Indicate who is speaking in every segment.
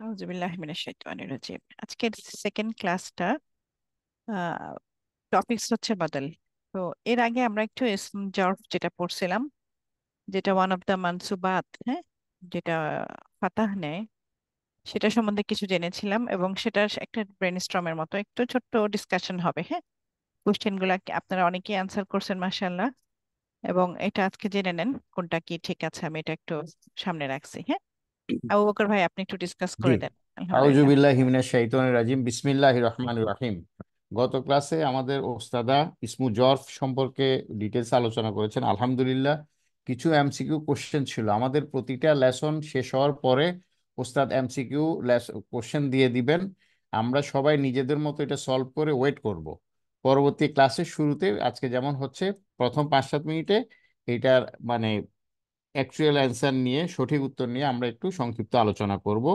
Speaker 1: আউযুবিল্লাহি মিনাশ শাইতানির রাজিম। আজকের সেকেন্ড ক্লাসটা টপিকস হচ্ছে বাদল। তো এর আগে আমরা একটু ইসম জরফ যেটা পড়ছিলাম, যেটা ওয়ান অফ দ্য মানসুবাত, হ্যাঁ, যেটা ফাতাহ নেয়, সেটা সম্বন্ধে কিছু জেনেছিলাম এবং সেটা একটা ব্রেনস্টর্মের মতো একটু ছোট্ট ডিসকাশন হবে। হ্যাঁ, কোশ্চেন গুলা আপনারা অনেকেই আনসার করছেন মাশাআল্লাহ, এবং এটা আজকে জেনে নেন কোনটা কি ঠিক আছে। আমি এটা একটু সামনে রাখছি। হ্যাঁ, আবু বকর ভাই, আপনি একটু ডিসকাস
Speaker 2: জি।
Speaker 1: করে দেন। আলহামদুলিল্লাহ।
Speaker 2: আউজুবিল্লাহি মিনাশ শাইতানির রাজিম, বিসমিল্লাহির রহমানির রহিম। গত ক্লাসে আমাদের ওস্তাদা ইসমু জরফ সম্পর্কে ডিটেলস আলোচনা করেছেন। আলহামদুলিল্লাহ, কিছু এমসিকিউ কোশ্চেন ছিল। আমাদের প্রতিটা লেসন শেষ হওয়ার পরে ওস্তাদ এমসিকিউ কোশ্চেন দিয়ে দিবেন। আমরা সবাই নিজেদের মতো এটা সলভ করে ওয়েট করব পরবর্তী ক্লাসের শুরুতে। আজকে যেমন হচ্ছে, প্রথম 5-7 মিনিটে এটার মানে অ্যাকচুয়াল অ্যান্সার নিয়ে, সঠিক উত্তর নিয়ে আমরা একটু সংক্ষিপ্ত আলোচনা করব।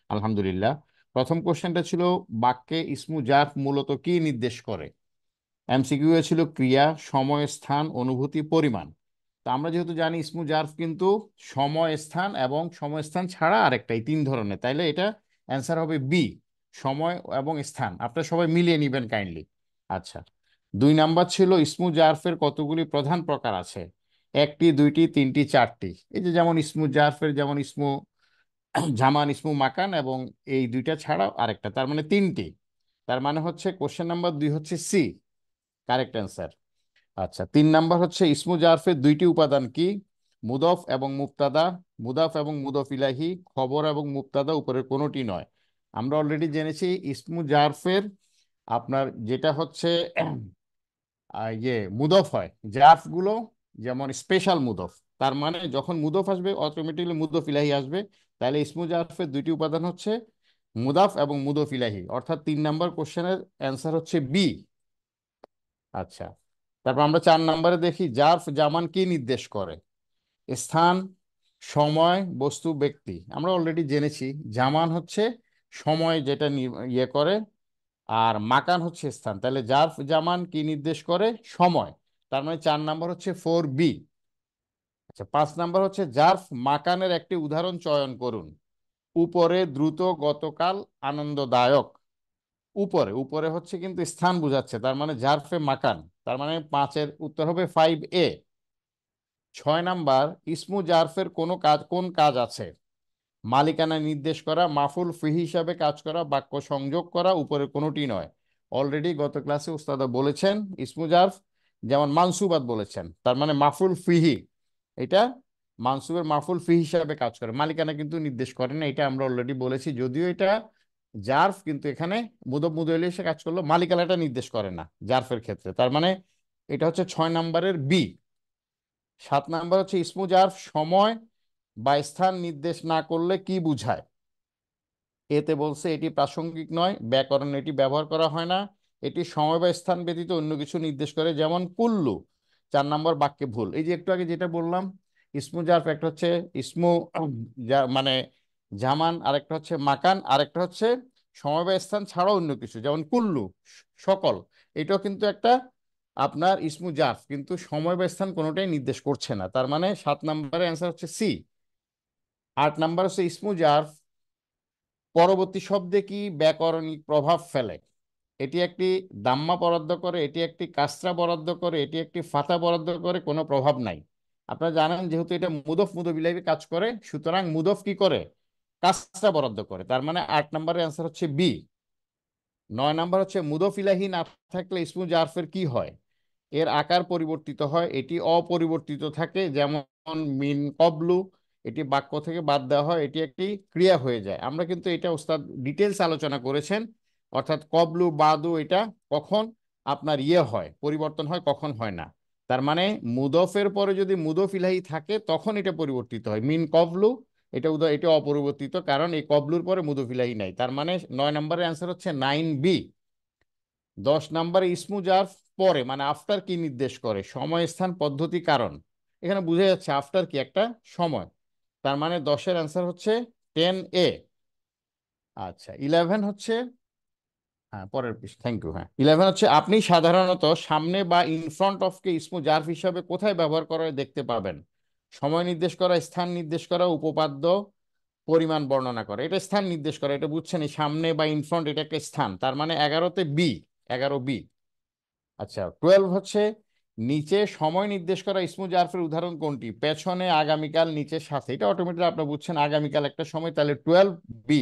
Speaker 2: আলহামদুলিল্লাহ, প্রথম কোশ্চেনটা ছিল, বাক্যে ইসমু জারফ মূলত কি নির্দেশ করে? এমসিকিউ ছিল ক্রিয়া, সময়, স্থান, অনুভূতি, পরিমাণ। তো আমরা যেহেতু জানি ইসমু জারফ কিন্তু সময়, স্থান এবং সময় স্থান ছাড়া আরেকটা, এই 3 ধরনের, তাইলে এটা অ্যান্সার হবে বি, সময় এবং স্থান। আপনারা সবাই মিলিয়ে নিবেন কাইন্ডলি। আচ্ছা, 2 নাম্বার ছিল, ইসমু জারফের কতগুলি প্রধান প্রকার আছে? 1টি, 2টি, 3টি, 4টি। এই যে যেমন ইসমু জারফের যেমন ইসমু জামান, ইসমু মাকান এবং এই 2টা ছাড়াও আরেকটা, তার মানে 3টি। তার মানে হচ্ছে কোশ্চেন নাম্বার 2 হচ্ছে সি, কারেক্ট অ্যান্সার। আচ্ছা, 3 নাম্বার হচ্ছে, ইসমু জারফের 2টি উপাদান কি? মুদফ এবং মুবতাদা, মুদাফ এবং মুদফ ইলাহি, খবর এবং মুবতাদা, উপরের কোনোটি নয়। আমরা অলরেডি জেনেছি ইসমু জারফের আপনার যেটা হচ্ছে মুদফ হয় জারফ গুলো, যেমন স্পেশাল মুদফ। তার মানে যখন মুদফ আসবে অটোমেটিকলি মুদফ ইলাহি আসবে। তাহলে ইসমু জারফের 2টি উপাদান হচ্ছে মুদাফ এবং মুদফ ইলাহি, অর্থাৎ 3 নাম্বার কোশ্চেনের অ্যান্সার হচ্ছে বি। আচ্ছা, তারপর আমরা 4 নাম্বারে দেখি, জারফ জামান কি নির্দেশ করে? স্থান, সময়, বস্তু, ব্যক্তি। আমরা অলরেডি জেনেছি জামান হচ্ছে সময় যেটা করে, আর মাকান হচ্ছে স্থান। তাহলে জারফ জামান কি নির্দেশ করে? সময়। তার মানে 4 নাম্বার হচ্ছে 4B। আচ্ছা, 5 নাম্বার হচ্ছে, জারফ মাকানের একটি উদাহরণ চয়ন করুন। উপরে, দ্রুত, গতকাল, আনন্দদায়ক। উপরে, উপরে হচ্ছে কিন্তু স্থান বোঝাচ্ছে, তার মানে জারফে মাকান। তার মানে 5-এর উত্তর হবে 5A। 6 নাম্বার, ইসমু জারফের কোন কাজ আছে? মালিকানা নির্দেশ করা, মাফুল ফিহি হিসাবে কাজ করা, বাক্য সংযোগ করা, উপরে কোনোটি নয়। অলরেডি গত ক্লাসে উস্তাদা বলেছেন ইসমু জারফ যেমন মানসুবাত বলেছেন, তার মানে মাফুল ফিহি, এটা মানসুবের মাফুল ফিহি হিসাবে কাজ করে, মালিকানা কিন্তু নির্দেশ করে না। এটা আমরা অলরেডি বলেছি, যদিও এটা জারফ, কিন্তু এখানে মুদব মুদলি এসে কাজ করলো, মালিকানাটা নির্দেশ করে না জারফের ক্ষেত্রে। তার মানে এটা হচ্ছে 6 নাম্বারের বি। 7 নাম্বার হচ্ছে, ইসমু জারফ সময় বা স্থান নির্দেশ না করলে কি বুঝায়? এতে বলছে এটি প্রাসঙ্গিক নয়, ব্যাকরণে এটি ব্যবহার করা হয় না, এটি সময় বা স্থান ব্যতীত অন্য কিছু নির্দেশ করে, যেমন কুল্লু। 4 নম্বর বাক্যে ভুল। এই যে একটু আগে যেটা বললাম, ইসমু জারফ একটা হচ্ছে ইসমু মানে জামান, আরেকটা হচ্ছে মাকান, আরেকটা হচ্ছে সময় বা স্থান ছাড়াও অন্য কিছু, যেমন কুল্লু, সকল। এটাও কিন্তু একটা আপনার ইসমু জারফ, কিন্তু সময় বা স্থান কোনোটাই নির্দেশ করছে না। তার মানে 7 নম্বরের অ্যান্সার হচ্ছে সি। 8 নাম্বার হচ্ছে, ইসমু জারফ পরবর্তী শব্দে কি ব্যাকরণিক প্রভাব ফেলে? এটি একটি দাম্মা বরাদ্দ করে, এটি একটি কাসরা বরাদ্দ করে, এটি একটি ফাতা বরাদ্দ করে, কোনো প্রভাব নাই। আপনারা জানেন যেহেতু এটা মুদফ মুদবিলাহি কাজ করে, সুতরাং মুদফ কি করে? কাসরা বরাদ্দ করে। তার মানে 8 নম্বরের অ্যান্সার হচ্ছে বি। 9 নাম্বার হচ্ছে, মুদফ ইলাহি না থাকলে ইসমু জারফের কি হয়? এর আকার পরিবর্তিত হয়, এটি অপরিবর্তিত থাকে, যেমন মিন কবলু, এটি বাক্য থেকে বাদ দেওয়া হয়, এটি একটি ক্রিয়া হয়ে যায়। আমরা কিন্তু এটা ওস্তাদ ডিটেলস আলোচনা করেছেন, অর্থাৎ কবলু বাদু এটা কখন আপনার হয়, পরিবর্তন হয়, কখন হয় না। তার মানে মুদফের পরে যদি মুদফ ইলাহি থাকে তখন এটা পরিবর্তিত হয়। মিন কবলু, এটা অপরিবর্তিত, কারণ এই কবলুর পরে মুদফ ইলাহি নাই। তার মানে 9 নম্বরের অ্যান্সার হচ্ছে 9B। 10 নম্বরে, ইসমু জারফ পরে মানে আফটার কি নির্দেশ করে? সময়, স্থান, পদ্ধতি, কারণ। এখানে বোঝা যাচ্ছে আফটার কি একটা সময়। তার মানে 10-এর অ্যান্সার হচ্ছে 10A। আচ্ছা, 11 হচ্ছে, হ্যাঁ পরের পৃষ্ঠা, থ্যাংক ইউ। হ্যাঁ, 11 হচ্ছে, আপনি সাধারণত সামনে বা ইন ফ্রন্ট অফ কে ইসমু জারফ হিসাবে কোথায় ব্যবহার করা দেখতে পাবেন? সময় নির্দেশ করা, স্থান নির্দেশ করা, উপপাদ্য, পরিমাণ বর্ণনা করে, এটা স্থান নির্দেশ করে, এটা বুঝছেন, এই সামনে বা ইনফ্রন্ট এটা একটা স্থান, তার মানে 11তে বি, 11 বি। আচ্ছা, 12 হচ্ছে নিচে সময় নির্দেশ করা ইসমু জারফের উদাহরণ কোনটি? পেছনে, আগামীকাল, নিচে, সাথে, এটা অটোমেটিক আপনি বুঝছেন আগামীকাল একটা সময়, তাহলে 12 বি।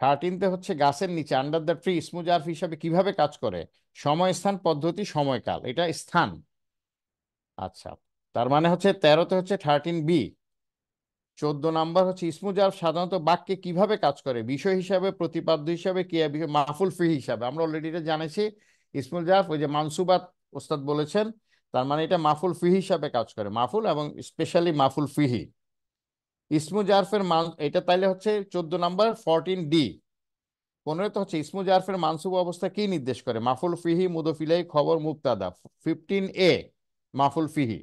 Speaker 2: 13তে হচ্ছে গাছের নিচে, আন্ডার দ্য ট্রি, ইসমু জারফ হিসাবে কিভাবে কাজ করে? সময়, স্থান, পদ্ধতি, সময়কাল, এটা স্থান। আচ্ছা, তার মানে হচ্ছে 13তে হচ্ছে 13 বি। 14 নাম্বার হচ্ছে ইসমু জারফ সাধারণত বাক্যে কিভাবে কাজ করে? বিষয় হিসাবে, প্রতিপাদ্য হিসাবে, ক্রিয়া বিষয়, মাফুল ফিহি হিসাবে। আমরা অলরেডি এটা জানেছি, ইসমুল জারফ ওই যে মানসুবাত ওস্তাদ বলেছেন, তার মানে এটা মাফুল ফিহি হিসাবে কাজ করে, মাফুল এবং স্পেশালি মাফুল ফিহি। ইসমু জারফের মান, এটা তাইলে হচ্ছে 14 নাম্বার, 14 ডি। 15তে হচ্ছে ইসমু জারফের মানসুব অবস্থা কি নির্দেশ করে? মাফুল ফিহি, মুদফিলাই, খবর, মুবতাদা। 15 এ মাফুল ফিহি।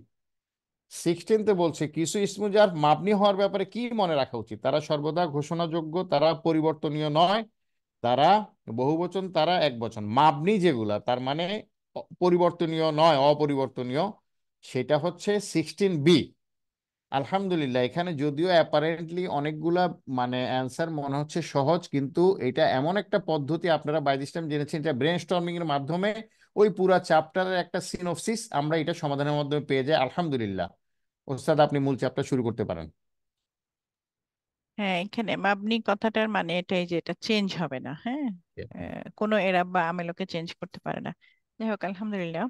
Speaker 2: 16তে বলছে কিছু ইসমু জারফ মাবনি হওয়ার ব্যাপারে কি মনে রাখা উচিত? তারা সর্বদা ঘোষণাযোগ্য, তারা পরিবর্তনীয় নয়, তারা বহুবচন, তারা একবচন। মাবনি যেগুলা, তার মানে পরিবর্তনীয় নয়, অপরিবর্তনীয়, সেটা হচ্ছে 16 বি। আলহামদুলিল্লাহ, এখানে যদিও অ্যাপারেন্টলি অনেকগুলা মানে অ্যান্সার মনে হচ্ছে সহজ, কিন্তু এটা এমন একটা পদ্ধতি, আপনারা বাই দিস টাইম জেনেছেন, এটা ব্রেন স্টর্মিং এর মাধ্যমে ওই পুরা চ্যাপ্টারের একটা সিনopসিস আমরা এটা সমাধানের মাধ্যমে পেয়ে যাই। আলহামদুলিল্লাহ। ওস্তাদ, আপনি মূল চ্যাপ্টার শুরু করতে পারেন।
Speaker 1: হ্যাঁ, এখানে মাবনি কথাটার মানে এটাই যে এটা চেঞ্জ হবে না। হ্যাঁ, কোনো এরা বা আমেলকে চেঞ্জ করতে পারে না। যাই হোক, আলহামদুলিল্লাহ।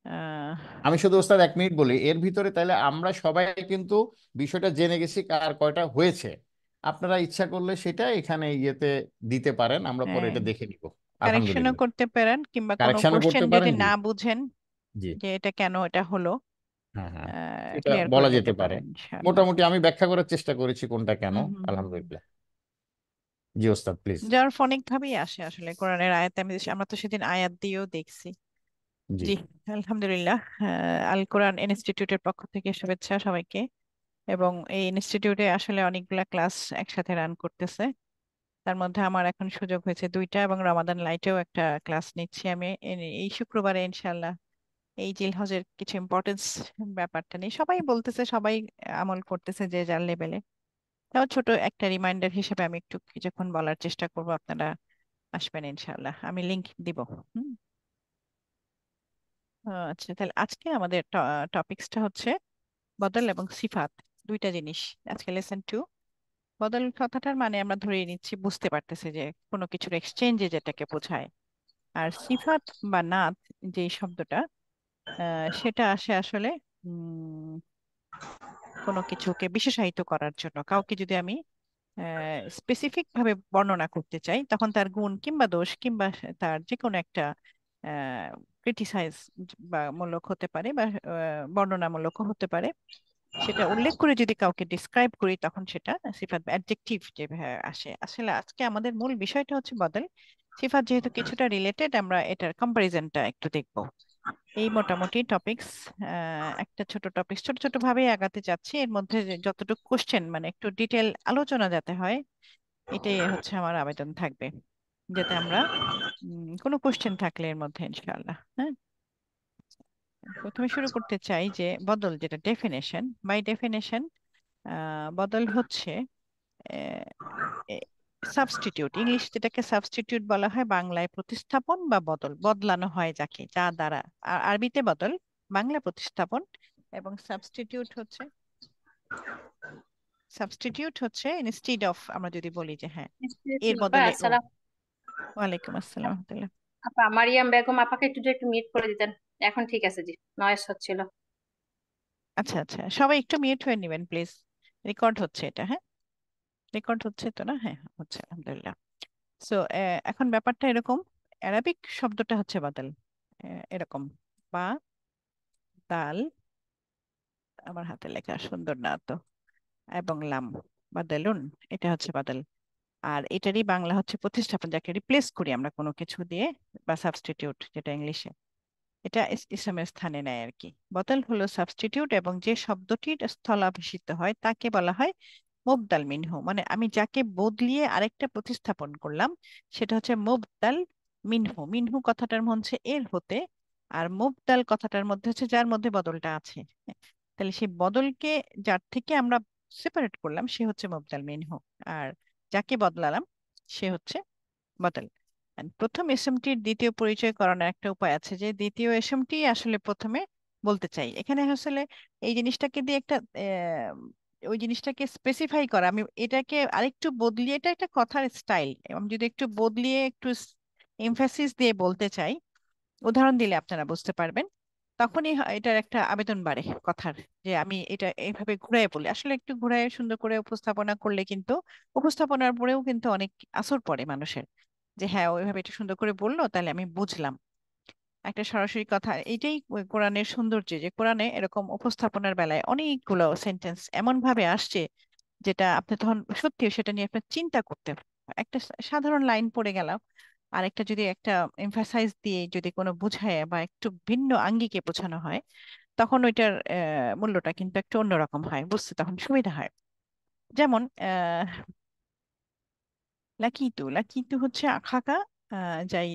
Speaker 1: আহ,
Speaker 2: আমি শুধু ওস্তাদ 1 মিনিট বলি এর ভিতরে, তাহলে আমরা সবাই কিন্তু বিষয়টা জেনে গেছি কার কয়টা হয়েছে। আপনারা ইচ্ছা করলে সেটা এখানে ইয়েতে দিতে পারেন, আমরা পরে
Speaker 1: হ্যাঁ,
Speaker 2: এটা দেখে নিব।
Speaker 1: কারেকশনও
Speaker 2: আলহামদুলিল্লাহ।
Speaker 1: করতে পারেন, কিংবা কোনো
Speaker 2: কারেকশনও
Speaker 1: কোশ্চেন
Speaker 2: করতে
Speaker 1: যদি
Speaker 2: পারেন, জি।
Speaker 1: না বুঝেন
Speaker 2: জি।
Speaker 1: যে এটা কেন এটা হলো,
Speaker 2: হ্যাঁ, হ্যাঁ, এটা
Speaker 1: ক্লিয়ার করে
Speaker 2: বলা
Speaker 1: নিতে
Speaker 2: যেতে পারে।
Speaker 1: পারেন ইনশাআল্লাহ।
Speaker 2: মোটামুটি আমি ব্যাখ্যা করার চেষ্টা করেছি কোনটা কেন।
Speaker 1: হুম হুম হুম হুম।
Speaker 2: আলহামদুলিল্লাহ। জি ওস্তাদ, প্লিজ।
Speaker 1: যার অনেক ভাবেই আসে আসলে কোরআনের আয়াত, আমরা তো সেদিন আয়াত দিয়েও দেখছি।
Speaker 2: জি।
Speaker 1: জি, আলহামদুলিল্লাহ। আল কোরআন ইনস্টিটিউটের পক্ষ থেকে শুভেচ্ছা সবাইকে। এবং এই ইনস্টিটিউটে আসলে অনেকগুলা ক্লাস একসাথে রান করতেছে। তার মধ্যে আমার এখন সুযোগ হয়েছে দুইটা, এবং রমাদান লাইটেও একটা ক্লাস নিচ্ছি আমি এই শুক্রবারে ইনশাল্লাহ। এই জিলহজের কিছু ইম্পর্টেন্স ব্যাপারটা নিয়ে সবাই বলতেছে, সবাই আমল করতেছে যে যার লেভেলে। তাও ছোট একটা রিমাইন্ডার হিসেবে আমি একটু কিছুক্ষণ বলার চেষ্টা করব। আপনারা আসবেন ইনশাল্লাহ, আমি লিংক দিব। হুম। আচ্ছা, তাহলে আজকে আমাদের টপিকসটা হচ্ছে বদল এবং সিফাত, দুইটা জিনিস। আজকে লেসন 2। বদল কথাটার মানে আমরা ধরে নিচ্ছি, বুঝতে পারতেছি যে কোনো কিছুর এক্সচেঞ্জে যেটাকে বোঝায়। আর সিফাত বা নাত, যে শব্দটা, সেটা আসে আসলে উম কোনো কিছুকে বিশেষায়িত করার জন্য। কাউকে যদি আমি স্পেসিফিক ভাবে বর্ণনা করতে চাই, তখন তার গুণ কিংবা দোষ কিংবা তার যে কোনো একটা ক্রিটিসাইজ বা মূলক হতে পারে, বা বর্ণনামূলক হতে পারে, সেটা উল্লেখ করে যদি কাউকে ডিসক্রাইব করি, তখন সেটা সিফাত বা অ্যাডজেক্টিভ যে আসে। আসলে আজকে আমাদের মূল বিষয়টা হচ্ছে বদল। সিফাত যেহেতু কিছুটা রিলেটেড, আমরা এটার কম্পারিজনটা একটু দেখব। এই মোটামুটি টপিকস, একটা ছোট টপিকস, ছোট ছোট ভাবে আগাতে চাচ্ছি। এর মধ্যে যে যতটুকু কোশ্চেন, মানে একটু ডিটেল আলোচনা যাতে হয়, এটাই হচ্ছে আমার আবেদন থাকবে, যাতে আমরা কোনো কোশ্চেন থাকলে এর মধ্যে ইনশাআল্লাহ। হ্যাঁ, প্রথমে শুরু করতে চাই যে বদল যেটা ডেফিনেশন, বাই ডেফিনেশন বদল হচ্ছে সাবস্টিটিউট। ইংলিশ যেটাকে সাবস্টিটিউট বলা হয়, বাংলায় প্রতিস্থাপন বা বদল, বদলানো হয় যাকে, যা দ্বারা। আরবিতে বদল, বাংলা প্রতিস্থাপন। এবং সাবস্টিটিউট হচ্ছে ইনস্টিড অফ, আমরা যদি বলি যে হ্যাঁ, এর
Speaker 3: আপা
Speaker 1: বদলে ও।
Speaker 3: আসসালাম।
Speaker 1: ওয়ালাইকুম আসসালাম রহমতুল্লাহ।
Speaker 3: আপা মারিয়াম বেগম আপাকে একটু মিট করে দিতেন। এখন ঠিক আছে জি, নয়েস হচ্ছিল।
Speaker 1: আচ্ছা আচ্ছা, সবাই একটু মিউট হয়ে নেবেন প্লিজ। রেকর্ড হচ্ছে এটা, হ্যাঁ? রেকর্ড হচ্ছে তো না? হ্যাঁ, হচ্ছে আলহামদুলিল্লাহ। সো এখন ব্যাপারটা এরকম, অ্যারাবিক শব্দটা হচ্ছে বাদল, এরকম, বা দাল, আমার হাতে লেখা সুন্দর না তো, এবং লাম, বাদালুন, এটা হচ্ছে বাদল। আর এটারই বাংলা হচ্ছে প্রতিস্থাপন, যাকে রিপ্লেস করি আমরা কোনো কিছু দিয়ে, বা সাবস্টিটিউট যেটা ইংলিশে। এটা ইসলামের স্থানে নেয় আর কি। বদল হলো সাবস্টিটিউট, এবং যে শব্দটির স্থলাভিষিক্ত হয় তাকে বলা হয় মুবদাল মিনহু। মানে আমি যাকে বদলিয়ে আরেকটা প্রতিস্থাপন করলাম, সেটা হচ্ছে মুবদাল মিনহু। মিনহু কথাটার মধ্যে এর হতে, আর মুবদাল কথাটার মধ্যে হচ্ছে যার মধ্যে বদলটা আছে। হ্যাঁ, তাহলে সেই বদলকে, যার থেকে আমরা সেপারেট করলাম সে হচ্ছে মুবদাল মিনহু, আর যাকে বদলালাম সে হচ্ছে বদল। And প্রথম এসএমটির দ্বিতীয় পরিচয় করানোর একটা উপায় আছে, যে দ্বিতীয় এসএমটি আসলে প্রথমে বলতে চাই। এখানে আসলে এই জিনিসটাকে দিয়ে একটা ওই জিনিসটাকে স্পেসিফাই করা, আমি এটাকে আরেকটু বদলিয়ে, এটা একটা কথার স্টাইল, আমি যদি একটু বদলিয়ে একটু এমফাসিস দিয়ে বলতে চাই, উদাহরণ দিলে আপনারা বুঝতে পারবেন, তখনই এটার একটা আবেদন বাড়ে কথার। যে আমি এটা এইভাবে ঘুরায় বলি, আসলে একটু ঘুরায় সুন্দর করে উপস্থাপনা করলে কিন্তু উপস্থাপনার পরেও কিন্তু অনেক আসর পড়ে মানুষের, যে হ্যাঁ ওইভাবে এটা সুন্দর করে বললো তাহলে আমি বুঝলাম। একটা সরাসরি কথা, এইটাই ওই কোরআনের সৌন্দর্য, যে কোরআনে এরকম উপস্থাপনার বেলায় অনেকগুলো সেন্টেন্স এমন ভাবে আসছে যেটা আপনি তখন সত্যি সেটা নিয়ে আপনার চিন্তা করতে হয়। একটা সাধারণ লাইন পড়ে গেল, আর একটা যদি একটা এমফাসাইজ দিয়ে যদি কোনো বুঝায় বা একটু ভিন্ন আঙ্গিকে বোঝানো হয়, তখন ওইটার মূল্যটা কিন্তু একটু অন্যরকম হয়, বুঝতে তখন সুবিধা হয়। যেমন লাকিতু, লাকিতু হচ্ছে আখাকা যাই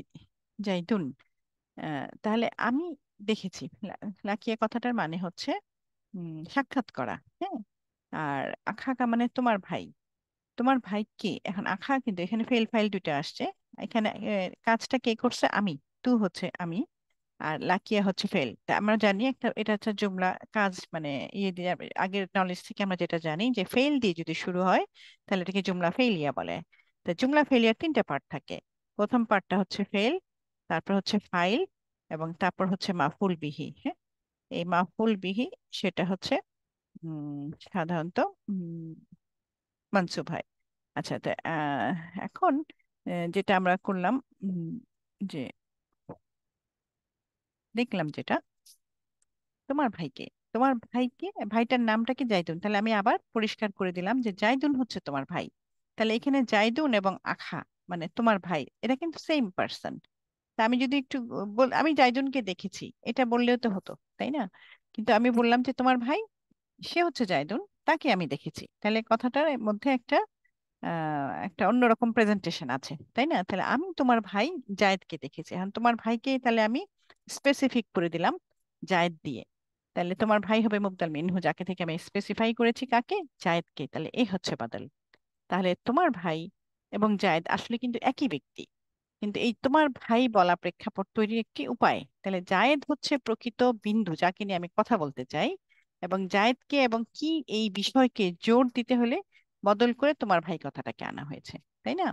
Speaker 1: যাইতুন। তাহলে আমি দেখেছি, লাকিয়া কথাটার মানে হচ্ছে সাক্ষাৎ করা, হ্যাঁ। আর আখাকা মানে তোমার ভাই। তোমার ভাই কে, এখন আখা কিন্তু এখানে ফেল ফাইল দুইটা আসছে। এখানে কাজটা কে করছে, আমি। তু হচ্ছে আমি, আর লাকিয়া হচ্ছে ফেল। তা আমরা জানি একটা, এটা হচ্ছে জুমলা কাজ, মানে ইয়ে দিয়ে আগের নলেজ থেকে আমরা যেটা জানি যে ফেল দিয়ে যদি শুরু হয় তাহলে এটাকে জুমলা ফেলিয়া বলে। তা জুমলা ফেলিয়ার তিনটা পার্ট থাকে। প্রথম পার্টটা হচ্ছে ফেল, তারপর হচ্ছে ফাইল, এবং তারপর হচ্ছে মাফুল বিহি, হ্যাঁ। এই মাফুল বিহি সেটা হচ্ছে উম সাধারণত মানসুব হয়। আচ্ছা, তো এখন যেটা আমরা করলাম, উম, যে দেখলাম যেটা তোমার ভাইকে, তোমার ভাইকে, ভাইটার নামটা কি জাইদুন, তাহলে আমি আবার পরিষ্কার করে দিলাম যে জাইদুন হচ্ছে তোমার ভাই। তাহলে এখানে জাইদুন এবং আখা মানে তোমার ভাই, এটা কিন্তু সেম পার্সন। তা আমি যদি একটু আমি জাইদুনকে দেখেছি এটা বললেও তো হতো, তাই না? কিন্তু আমি বললাম যে তোমার ভাই, সে হচ্ছে জাইদুন, তাকে আমি দেখেছি, তাহলে কথাটার মধ্যে একটা একটা অন্যরকম প্রেজেন্টেশন আছে, তাই না? তাহলে আমি তোমার ভাই জায়েদকে দেখেছি, এখন তোমার ভাইকে তাহলে আমি স্পেসিফিক করে দিলাম জায়েদ দিয়ে। তাহলে তোমার ভাই হবে মুবদাল মিনহু, যাকে থেকে আমি স্পেসিফাই করেছি কাকে, জায়েদকে। তাহলে এই হচ্ছে বাদল। তাহলে তোমার ভাই এবং জায়েদ আসলে কিন্তু একই ব্যক্তি, কিন্তু এই তোমার ভাই বলা প্রেক্ষাপট তৈরির একটি উপায়। তাহলে জায়েদ হচ্ছে প্রকৃত বিন্দু যাকে নিয়ে আমি কথা বলতে চাই, এবং জায়েদকে এবং কি এই বিষয়কে জোর দিতে হলে বদল করে তোমার ভাই কথাটাকে আনা হয়েছে, তাই না?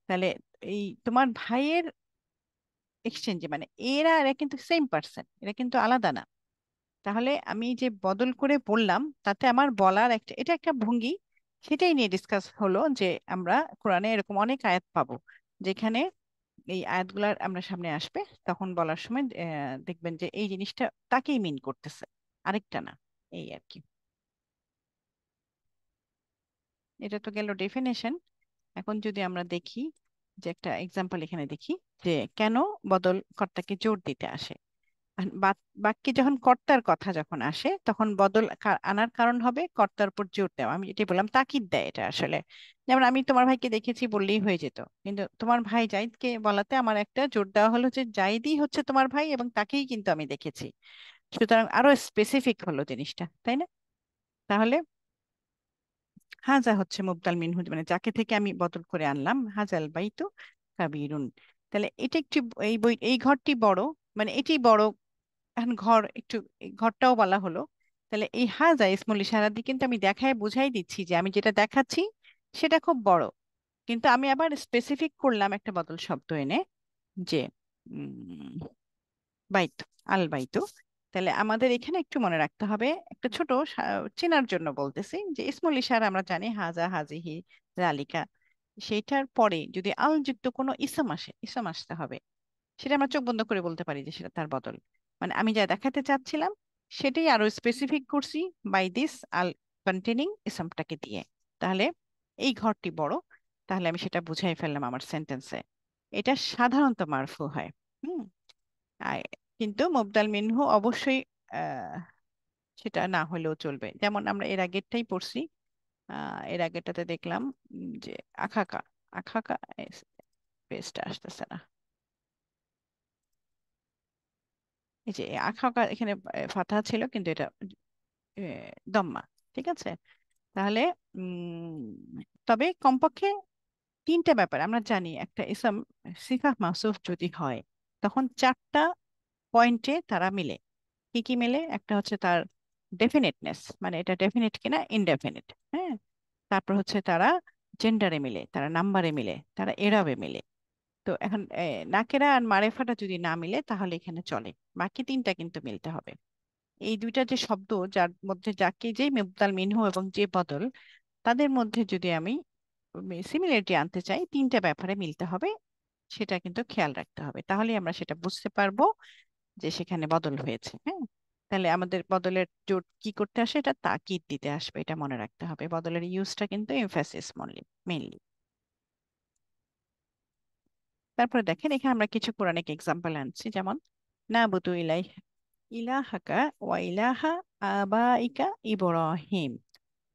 Speaker 1: তাহলে এই তোমার ভাইয়ের এক্সচেঞ্জে মানে এরা কিন্তু সেম পার্সন, এরা কিন্তু আলাদা না। তাহলে আমি যে বদল করে বললাম তাতে আমার বলার একটা, এটা একটা ভঙ্গি, সেটাই নিয়ে ডিসকাস হলো যে আমরা কোরআনে এরকম অনেক আয়াত পাবো যেখানে এই আয়াতগুলার আমরা সামনে আসবে, তখন বলার সময় দেখবেন যে এই জিনিসটা তাকেই মিন করতেছে, আরেকটা না, এই আর কি। এটা তো গেল ডেফিনেশন। এখন যদি আমরা দেখি যে একটা এক্সাম্পল এখানে দেখি, যে কেন বদল কর্তাকে জোর দিতে আসে। আর বাক্যে যখন কর্তার কথা যখন আসে তখন বদল আনার কারণ হবে কর্তার উপর জোর দেওয়া, আমি এটাই বললাম তাকিদ দেয় এটা আসলে। যেমন আমি তোমার ভাইকে দেখেছি বললেই হয়ে যেত, কিন্তু তোমার ভাই জাহিদকে বলাতে আমার একটা জোর দেওয়া হলো যে জাহিদই হচ্ছে তোমার ভাই এবং তাকেই কিন্তু আমি দেখেছি, সুতরাং আরো স্পেসিফিক হলো জিনিসটা, তাই না? তাহলে হাজা হচ্ছে মুবদাল মিনহু, মানে যাকে থেকে আমি বদল করে আনলাম, হাজাল বাইতু কাবিরুন। তাহলে এটা একটু, এই বই এই ঘরটি বড়, মানে এটি বড়। এখন ঘর একটু, এই ঘরটাও বলা হলো। তাহলে এই হাজা ইসমুল ইশারা দিয়ে কিন্তু আমি দেখায় বুঝাই দিচ্ছি যে আমি যেটা দেখাচ্ছি সেটা খুব বড়, কিন্তু আমি আবার স্পেসিফিক করলাম একটা বদল শব্দ এনে, যে বাইতু, আল বাইতু। তাহলে আমাদের এখানে একটু মনে রাখতে হবে, একটা ছোট চেনার জন্য বলতেছি, যে ইসমুল ইশারা আমরা জানি হাজা, হাজিহি, জালিকা, সেইটার পরে যদি আল যুক্ত কোনো ইসম আসে, ইসম আসতে হবে, সেটা আমরা চোখ বন্ধ করে বলতে পারি যে সেটা তার বদল। মানে আমি যা দেখাতে চাচ্ছিলাম সেটাই আরো স্পেসিফিক করছি বাই দিস আল কন্টেনিং ইসমটাকে দিয়ে। তাহলে এই ঘরটি বড়, তাহলে আমি সেটা বুঝাই ফেললাম আমার সেন্টেন্সে। এটা সাধারণত মারফু হয়। হুম। আর কিন্তু মুবদাল মিনহু অবশ্যই আহ, সেটা না হলেও চলবে, যেমন আমরা এর আগেরটাই পড়ছি। এর আগেরটাতে দেখলাম যে আখাকা, আখাকা, পেজটা আসতেছে না, এই যে আখাকা এখানে ফাথা ছিল কিন্তু এটা দম্মা, ঠিক আছে। তাহলে তবে কমপক্ষে তিনটা ব্যাপার আমরা জানি, একটা ইসম সিফা মাসুফ যদি হয় তখন চারটা পয়েন্টে তারা মিলে। কি কি মিলে? একটা হচ্ছে তার ডেফিনেটনেস, মানে এটা ডেফিনেট কিনা ইনডেফিনিট, হ্যাঁ। তারপর হচ্ছে তারা জেন্ডারে মিলে, তারা নাম্বারে মিলে, তারা এরাবে মিলে। তো এখন নাকেরা আর মারেফাটা যদি না মিলে তাহলে এখানে চলে, বাকি তিনটা কিন্তু মিলতে হবে। এই দুইটা যে শব্দ, যার মধ্যে যাকে যেই মুবদাল মিনহু এবং যে বদল, তাদের মধ্যে যদি আমি সিমিলারিটি আনতে চাই, তিনটা ব্যাপারে মিলতে হবে, সেটা কিন্তু খেয়াল রাখতে হবে, তাহলে আমরা সেটা বুঝতে পারবো যে সেখানে বদল হয়েছে, হ্যাঁ। তাহলে আমাদের বদলের জোর কি করতে আসে? এটা তাকিদ দিতে আসবে, এটা মনে রাখতে হবে। বদলের ইউজটা কিন্তু এমফাসিস মেইনলি। তারপরে দেখেন এখানে আমরা কিছু কোরআনিক এক্সাম্পল আনছি, যেমন না বুতু ইলাহাকা ওয়া ইলাহা আবাইকা ইব্রাহিম।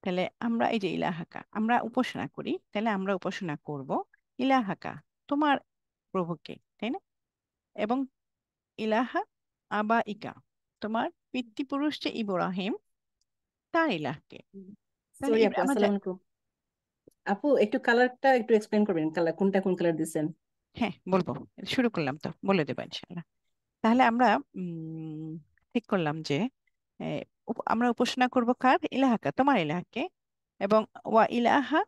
Speaker 1: তাহলে আমরা এই যে ইলাহাকা আমরা উপাসনা করি, তাহলে আমরা উপাসনা করব ইলাহাকা, তোমার প্রভুকে, তাই না? এবং ইলাহা আবাইকা, তোমার পিতৃপুরুষ যে ইব্রাহিম, তার ইলাহকে। তাহলে
Speaker 4: সরি আপু,
Speaker 1: আমরা
Speaker 4: আসসালামু আলাইকুম। আপু একটু কালারটা একটু এক্সপ্লেন করবেন, কালার কোনটা কোন কালার দিচ্ছেন?
Speaker 1: হ্যাঁ বলবো, শুরু করলাম তো, বলে দেবো ইনশাআল্লাহ। তাহলে আমরা ঠিক করলাম যে এ, আমরা উপাসনা করব কার? ইলাহাকা, তোমার ইলাহাকে। এবং ওয়া ইলাহা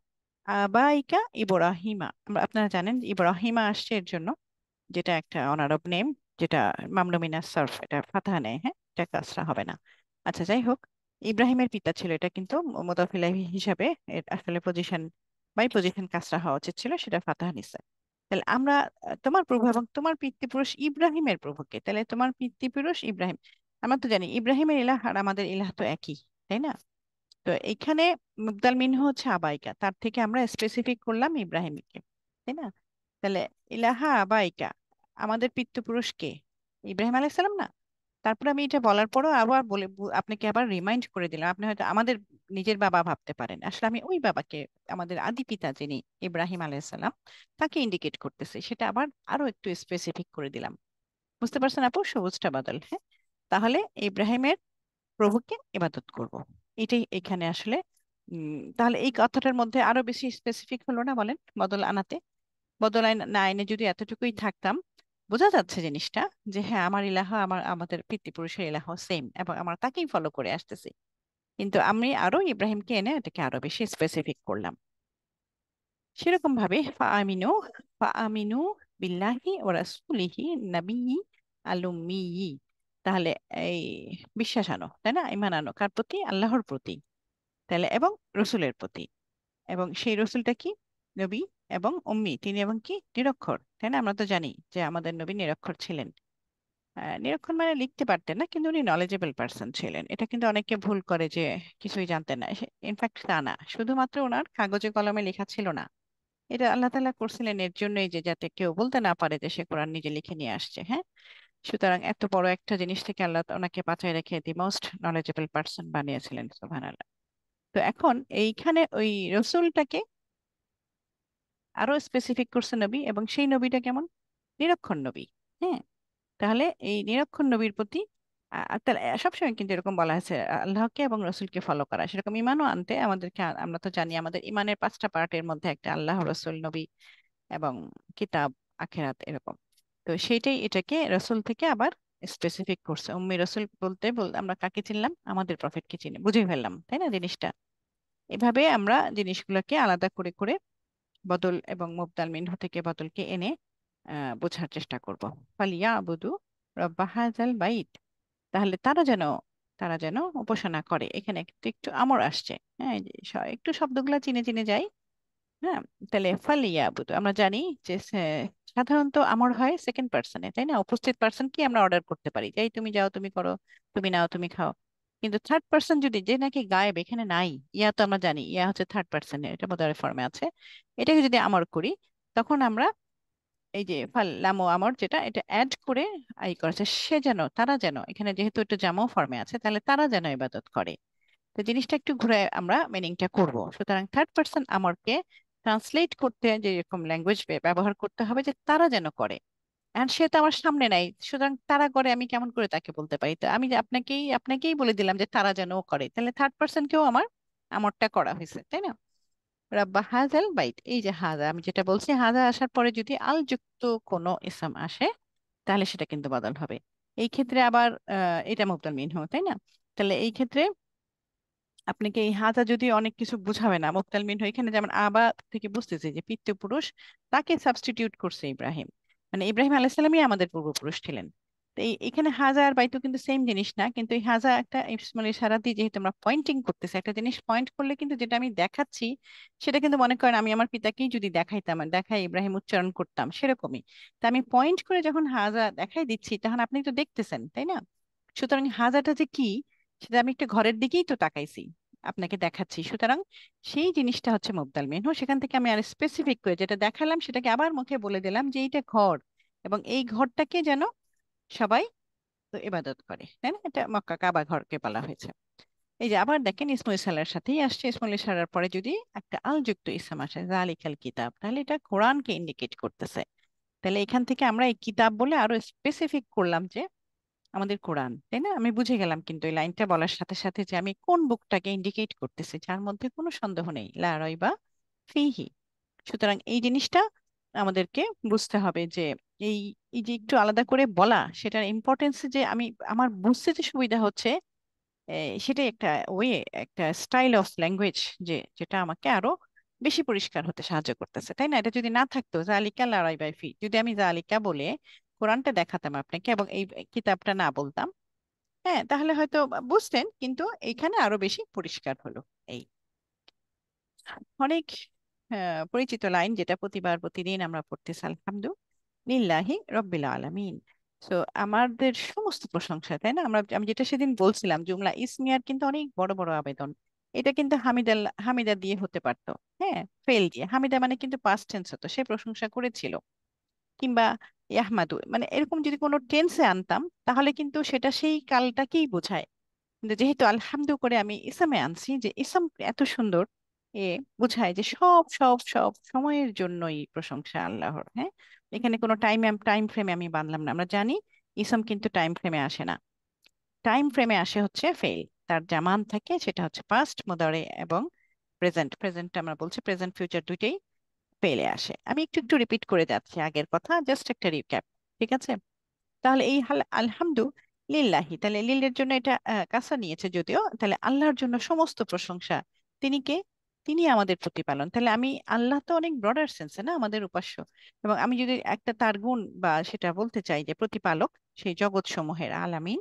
Speaker 1: আবাইকা ইব্রাহিমা, আপনারা জানেন যে ইব্রাহিমা আসছে এর জন্য, যেটা একটা অনারব নেম, যেটা মামলু মিনাস সারফ, এটা ফাতহা নেয়, হ্যাঁ, এটা কাসরা হবে না। আচ্ছা যাই হোক, ইব্রাহিমের পিতা ছিল, এটা কিন্তু মুদাফ ইলাইহি হিসাবে এর আসলে পজিশন বাই পজিশন কাসরা হওয়া উচিত ছিল, সেটা ফাতহা নিছে। তাহলে আমরা তোমার প্রভু এবং তোমার পিতৃপুরুষ ইব্রাহিমের প্রভুকে, তাহলে তোমার পিতৃপুরুষ ইব্রাহিম, আমরা তো জানি ইব্রাহিমের ইলাহ আর আমাদের ইলাহ তো একই, তাই না? তো এইখানে মুবদাল মিনহু হচ্ছে আবাইকা, তার থেকে আমরা স্পেসিফিক করলাম ইব্রাহিমকে, তাই না? তাহলে ইলাহা আবাইকা, আমাদের পিতৃপুরুষ কে? ইব্রাহিম আলাইহিস সালাম না? তারপর আমি এটা বলার পরও আবার বলে আপনাকে আবার রিমাইন্ড করে দিলাম, আপনি হয়তো আমাদের নিজের বাবা ভাবতে পারেন, আসলে আমি ওই বাবাকে, আমাদের আদি পিতা যিনি ইব্রাহিম আলাইহিস সালাম, তাকে ইন্ডিকেট করতেছে, সেটা আবার আরো একটু স্পেসিফিক করে দিলাম। বুঝতে পারছেন আপু সবুজটা বদল? হ্যাঁ। তাহলে ইব্রাহিমের প্রভুকে ইবাদত করব, এটাই এখানে আসলে তাহলে এই কথাটার মধ্যে আরো বেশি স্পেসিফিক হলো না বলেন, বদল আনাতে? বদল না এনে যদি এতটুকুই থাকতাম, বোঝা যাচ্ছে জিনিসটা, যে হ্যাঁ আমার ইলাহ আমাদের পিতৃপুরুষের ইলাহ সেম, এবং আমরা তাকেই ফলো করে আসতেছি। কিন্তু আমি আরো ইব্রাহিমকে এনে এটাকে আরো বেশি স্পেসিফিক করলাম। সেরকম ভাবে ফা আমিনু বিল্লাহি ওয়া রাসূলিহি নাবিয়্যি আল-উম্মিয়্যি। তাহলে এই বিশ্বাস আনো, তাই না? ঈমান আনো কার প্রতি? আল্লাহর প্রতি। তাহলে এবং রসুলের প্রতি, এবং সেই রসুলটা কি? নবী এবং উম্মি, তিনি এবং কি? নিরক্ষর, তাই না? আমরা তো জানি যে আমাদের নবী নিরক্ষর ছিলেন। নিরক্ষর মানে লিখতে পারতেন না, কিন্তু উনি নলেজেবল পার্সন ছিলেন। এটা কিন্তু অনেকে ভুল করে যে কিছুই জানতেন না, ইনফ্যাক্ট তা না, শুধুমাত্র ওনার কাগজে কলমে লেখা ছিল না, এটা আল্লাহ তাআলা করছিলেন এর জন্যই যে যাতে কেউ বলতে না পারে যে সে কোরআন নিজে লিখে নিয়ে আসছে, হ্যাঁ। সুতরাং এত বড় একটা জিনিস থেকে আল্লাহ ওনাকে বাঁচায় রেখে দি মোস্ট নলেজেবল পার্সন বানিয়েছিলেন, সুবহানাল্লাহ। তো এখন এইখানে ওই রসুলটাকে আরো স্পেসিফিক করছে নবী, এবং সেই নবীটা কেমন? নিরক্ষর নবী, হ্যাঁ। তাহলে এই নিরক্ষর নবীর প্রতি তাহলে সবসময় কিন্তু এরকম বলা হয়েছে আল্লাহকে এবং রসুলকে ফলো করা, সেরকম ইমানও আনতে আমাদেরকে। আমরা তো জানি আমাদের ইমানের পাঁচটা পার্টের মধ্যে একটা আল্লাহ, রসুল, নবী এবং কিতাব, আখেরাত, এরকম। তো সেইটাই এটাকে রসুল থেকে আবার স্পেসিফিক করছে। উম্মি রসুল বলতে বলতে আমরা কাকে চিনলাম? আমাদের প্রফেটকে চিনি, বুঝে ফেললাম, তাই না জিনিসটা? এভাবে আমরা জিনিসগুলোকে আলাদা করে করে বদল এবং মুবদাল মিনহু থেকে বদলকে এনে বোঝার চেষ্টা করব। ফালিয়া আবুদু রব্বা হাজাল বাইত, তাহলে তারা যেন উপাসনা করে। এখানে একটু একটু আমর আসছে, হ্যাঁ, এই যে একটু শব্দগুলা চিনে চিনে যাই, হ্যাঁ। তাহলে ফালিয়া আবুদু আমরা জানি যে সাধারণত আমর হয় সেকেন্ড পার্সনে, তাই না? উপস্থিত পার্সন কি আমরা অর্ডার করতে পারি, যাই তুমি যাও, তুমি করো, তুমি নাও, তুমি খাও। কিন্তু থার্ড পার্সন যদি, যে নাকি গায়েব, এখানে নাই, ইয়া তো আমরা জানি ইয়া হচ্ছে থার্ড পার্সনের, এটা বোধহয় ফর্মে আছে, এটাকে যদি আমর করি, তখন আমরা এই যে ফাল্লামু আমর যেটা, এটা অ্যাড করে আই করেছে, সে যেন, তারা যেন, এখানে যেহেতু এটা জামা ফর্মে আছে, তাহলে তারা যেন ইবাদত করে। তো জিনিসটা একটু ঘুরে আমরা মিনিংটা করব। সুতরাং থার্ড পার্সন আমরকে ট্রান্সলেট করতে যে এরকম ল্যাঙ্গুয়েজ ব্যবহার করতে হবে, যে তারা যেন করে। আর সে তো আমার সামনে নাই, সুতরাং তারা করে আমি কেমন করে তাকে বলতে পারি? তো আমি যে আপনাকেই আপনাকেই বলে দিলাম যে তারা যেন করে, তাহলে থার্ড পার্সন কেউ আমার আমরটা করা হয়েছে, তাই না? রাব্বা হাজাল বাইত, এই যে হাজা, আমি যেটা বলছি, হাজা আসার পরে যদি আল যুক্ত কোনো ইসম আসে তাহলে সেটা কিন্তু বদল হবে। এই ক্ষেত্রে আবার এটা মুবতাল মিনহু, তাই না? তাহলে এই ক্ষেত্রে আপনাকে এই হাজা যদি অনেক কিছু বুঝাবে না, মুবতাল মিনহু এখানে যেমন আবা থেকে বুঝতেছি যে পিতৃপুরুষ, তাকে সাবস্টিটিউট করছে ইব্রাহিম, মানে ইব্রাহিম আলাইহিস সালামই আমাদের পূর্বপুরুষ ছিলেন। তো এখানে হাজা আর বাইতু কিন্তু সেম জিনিস না, কিন্তু এই হাজা একটা ইসমাইল ইশারা দিয়ে যেহেতু আমরা পয়েন্টিং করতেছি, একটা জিনিস পয়েন্ট করলে কিন্তু যেটা আমি দেখাচ্ছি সেটা কিন্তু মনে করেন আমি আমার পিতাকেই যদি দেখাইতাম, আর দেখাই ইব্রাহিম উচ্চারণ করতাম সেরকমই। তা আমি পয়েন্ট করে যখন হাজা দেখাই দিচ্ছি তখন আপনি তো দেখতেছেন, তাই না? সুতরাং হাজাটা যে কি সেটা আমি একটা ঘরের দিকেই তো তাকাইছি, আপনাকে দেখাচ্ছি। সুতরাং সেই জিনিসটা হচ্ছে মুবদাল মিনহু। সেখান থেকে আমি আর স্পেসিফিক করে যেটা দেখালাম সেটাকে আবার মুখে বলে দিলাম যে এইটা ঘর, এবং এই ঘরটাকে যেন সবাই তো ইবাদত করে, তাই না? এটা মক্কা কাবা ঘরকে বলা হয়েছে। এই যে আবার দেখেন ইসমুল ইসালার সাথেই আসছে, ইসমুল ইসালার পরে যদি একটা আল যুক্ত ইসম আসে জালিকাল কিতাব, তাহলে এটা কোরআনকে ইন্ডিকেট করতেছে। তাহলে এখান থেকে আমরা এই কিতাব বলে আরো স্পেসিফিক করলাম যে আমাদের কোরআন, তাই না? আমি বুঝে গেলাম কিন্তু এই লাইনটা বলার সাথে সাথে যে আমি কোন বুকটাকে ইন্ডিকেট করতেছি, যার মধ্যে কোনো সন্দেহ নেই, লা রাইবা ফিহি। সুতরাং এই জিনিসটা আমাদেরকে বুঝতে হবে যে এই এই যে একটু আলাদা করে বলা, সেটার ইম্পর্টেন্স যে আমি আমার বুঝতে যে সুবিধা হচ্ছে, সেটাই একটা ওয়ে, একটা স্টাইল অফ ল্যাঙ্গুয়েজ যে যেটা আমাকে আরো বেশি পরিষ্কার হতে সাহায্য করতেছে, তাই না? এটা যদি না থাকতো জালিকা লা রাইবা ফি, যদি আমি জালিকা বলে কোরআনটা দেখাতাম আপনাকে এবং এই কিতাবটা না বলতাম, হ্যাঁ, তাহলে হয়তো বুঝতেন, কিন্তু এইখানে আরো বেশি পরিষ্কার হলো। এই অনেক পরিচিত লাইন যেটা প্রতিবার প্রতিদিন আমরা পড়তেছি, আলহামদুলিল্লাহি রব্বিল আলামিন। তো আমাদের সমস্ত প্রশংসা, তাই না? আমি যেটা সেদিন বলছিলাম, জুমলা ইসমিয়ার কিন্তু অনেক বড় বড় আবেদন। এটা কিন্তু হামিদা দিয়ে হতে পারতো, হ্যাঁ, ফেল দিয়ে। হামিদা মানে কিন্তু পাস্ট টেন্স হতো, সে প্রশংসা করেছিল। কিংবা ইয়াহমাদু, মানে এরকম যদি কোনো টেন্সে আনতাম তাহলে কিন্তু সেটা সেই কালটাকেই বোঝায়। কিন্তু যেহেতু আলহামদু করে আমি ইসমে আনছি, যে ইসম এত সুন্দর, এ বোঝায় যে সব সব সব সময়ের জন্যই প্রশংসা আল্লাহর। হ্যাঁ, এখানে কোনো টাইম ফ্রেমে আমি বানলাম না। আমরা জানি ইসম কিন্তু টাইম ফ্রেমে আসে না, টাইম ফ্রেমে আসে হচ্ছে ফেল, তার জামান থাকে, সেটা হচ্ছে পাস্ট, মুদারে এবং প্রেজেন্ট। প্রেজেন্ট আমরা বলছি প্রেজেন্ট ফিউচার দুইটাই ফেলে আসে। আমি একটু একটু রিপিট করে যাচ্ছি আগের কথা, জাস্ট একটা রিক্যাপ, ঠিক আছে? তাহলে এই আলহামদু লিল্লাহি, তাহলে লিলের জন্য এটা কাসা নিয়েছে যদিও, তাহলে আল্লাহর জন্য সমস্ত প্রশংসা। তিনি কে? তিনি আমাদের প্রতিপালন। তাহলে আমি আল্লাহ তো অনেক ব্রডার সেন্সে না আমাদের উপাস্য, এবং আমি যদি একটা তার গুণ বা সেটা বলতে চাই যে প্রতিপালক, সেই জগৎ সমূহের আলামিন,